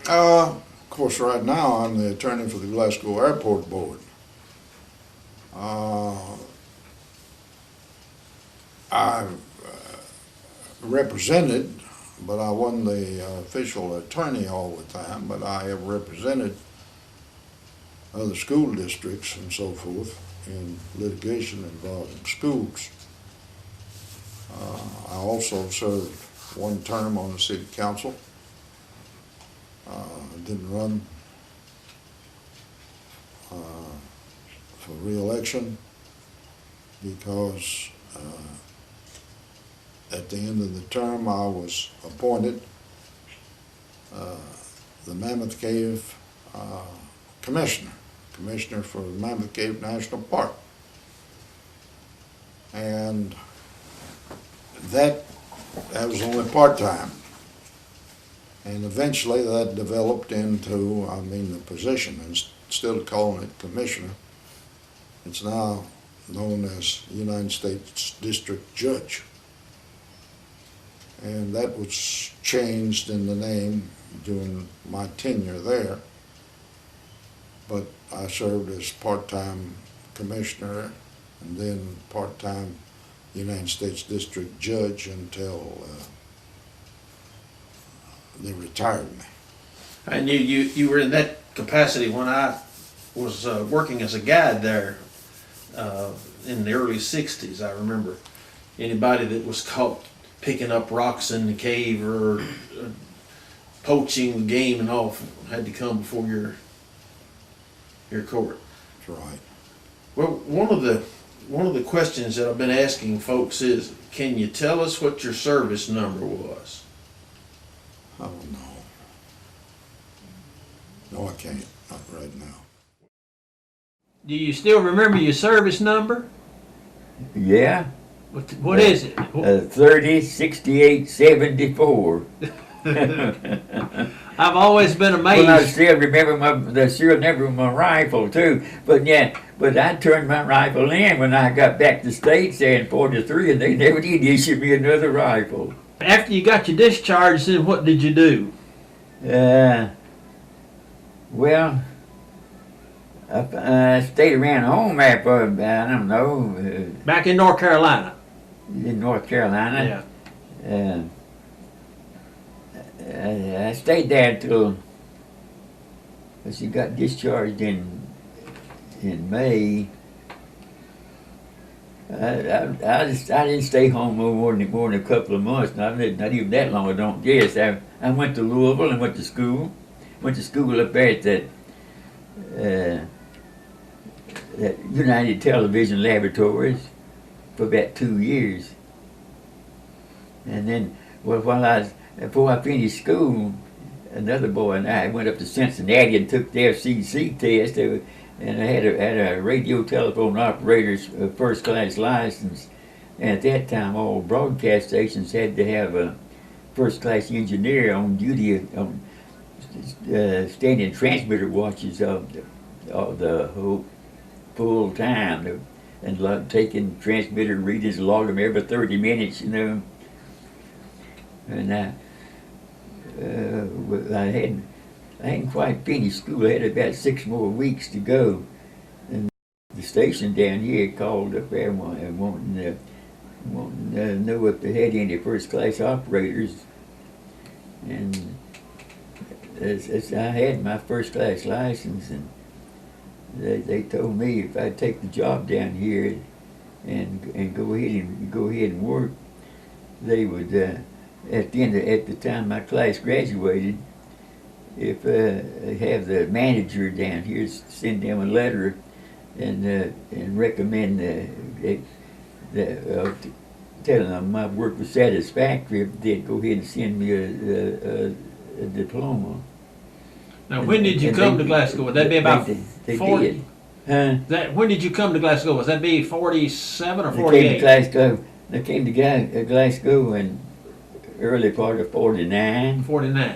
Of course, right now I'm the attorney for the Glasgow Airport Board. I've represented, but I wasn't the official attorney all the time, but I have represented other school districts and so forth in litigation involving schools. I also served one term on the city council. Didn't run for re-election because at the end of the term I was appointed the Mammoth Cave commissioner for Mammoth Cave National Park. And that was only part-time. And eventually that developed into, the position, instead of calling it commissioner, it's now known as United States District Judge. And that was changed in the name during my tenure there. But I served as part-time commissioner and then part-time United States District Judge until they retired me. And you were in that capacity when I was working as a guide there in the early '60s. I remember anybody that was caught picking up rocks in the cave or poaching game and all had to come before your court. That's right. Well, one of the questions that I've been asking folks is, can you tell us what your service number was? Oh, no. No, I can't. Not right now. Do you still remember your service number? Yeah, What is it? 306874. I've always been Well, I amazed. still remember the serial number of my rifle too. But I turned my rifle in when I got back to the States there in '43, and they never did issue me another rifle. After you got your discharge, then what did you do? Well, I stayed around home there for, I don't know, Back in North Carolina. in North Carolina. I stayed there until she got discharged in May. I didn't stay home more than a couple of months. Not even that long, I don't guess. I went to Louisville and went to school. Went to school up there at that United Television Laboratories for about 2 years. And then, before I finished school, another boy and I went up to Cincinnati and took the FCC test. And I had a radio telephone operator's first class license. And at that time, all broadcast stations had to have a first class engineer on duty, standing transmitter watches of the whole full time, and taking transmitter readings, log them every 30 minutes, And I hadn't quite finished school. I had about 6 more weeks to go. And the station down here called up there and wanting to know if they had any first class operators. And as I had my first class license, and they told me if I'd take the job down here and go ahead and work, they would at the time my class graduated, if have the manager down here send them a letter and recommend telling them my work was satisfactory, they'd go ahead and send me a diploma. Now, when did you come to Glasgow? Would that be about They 40? did. Huh? When did you come to Glasgow? Was that be 47 or They came to 48? Glasgow. They came to Glasgow in early part of 49. 49.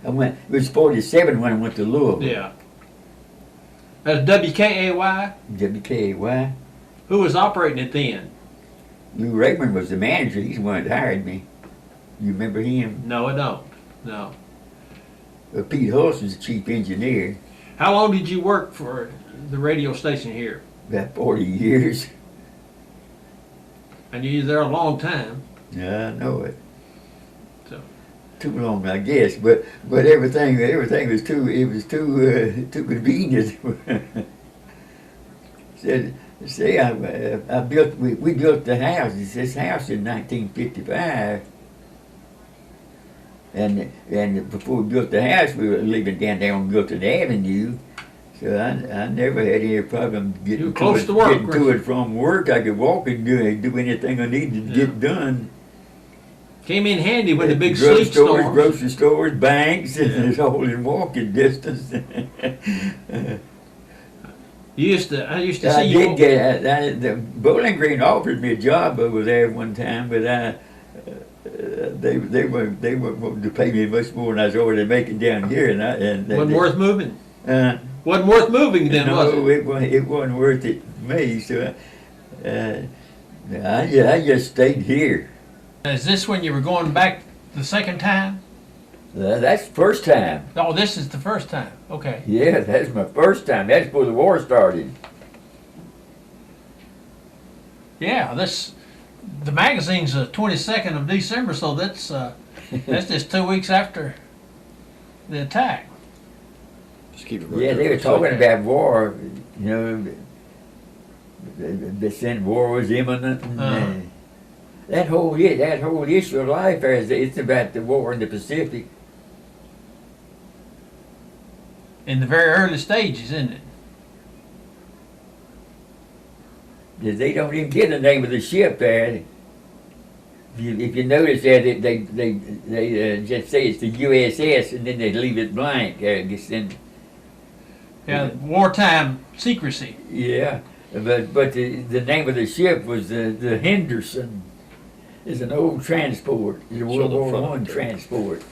It was 47 when I went to Louisville. Yeah. That's WKAY. WKY. Who was operating it then? Lou Raymond was the manager. He's the one that hired me. You remember him? No, I don't. No. Pete Hulse was the chief engineer. How long did you work for the radio station here? About 40 years. And you were there a long time. Yeah, I know it. So. Too long, I guess. But everything was too convenient. Said, see, we built the house. It's this house in 1955. And before we built the house, we were living down there on Milton Avenue. So I never had any problem getting close to work, getting to and from work. I could walk and do anything I needed to get done. Came in handy with the big Drug sleep stores, storms. grocery stores, banks, and it's all in walking distance. I used to see I you. did get the Bowling Green offered me a job over there one time, but they weren't wanting to pay me much more than I was already making down here, and Wasn't worth moving. Uh, Wasn't worth moving then, was no, it? it wasn't worth it for me. So I just stayed here. Is this when you were going back the second time? That's the first time. Oh, this is the first time. Okay. Yeah, that's my first time. That's before the war started. Yeah, the magazine's the 22nd of December, so that's just 2 weeks after the attack. Just keep it Yeah, they were talking about war. You know, they said war was imminent. And, that whole issue of life it's about the war in the Pacific. In the very early stages, isn't it? They don't even get the name of the ship there. If you notice that they just say it's the USS and then they leave it blank. Yeah, wartime secrecy. Yeah, but the name of the ship was the Henderson. It's an old transport. It's a World War I transport.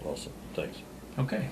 Awesome. Thanks. Okay.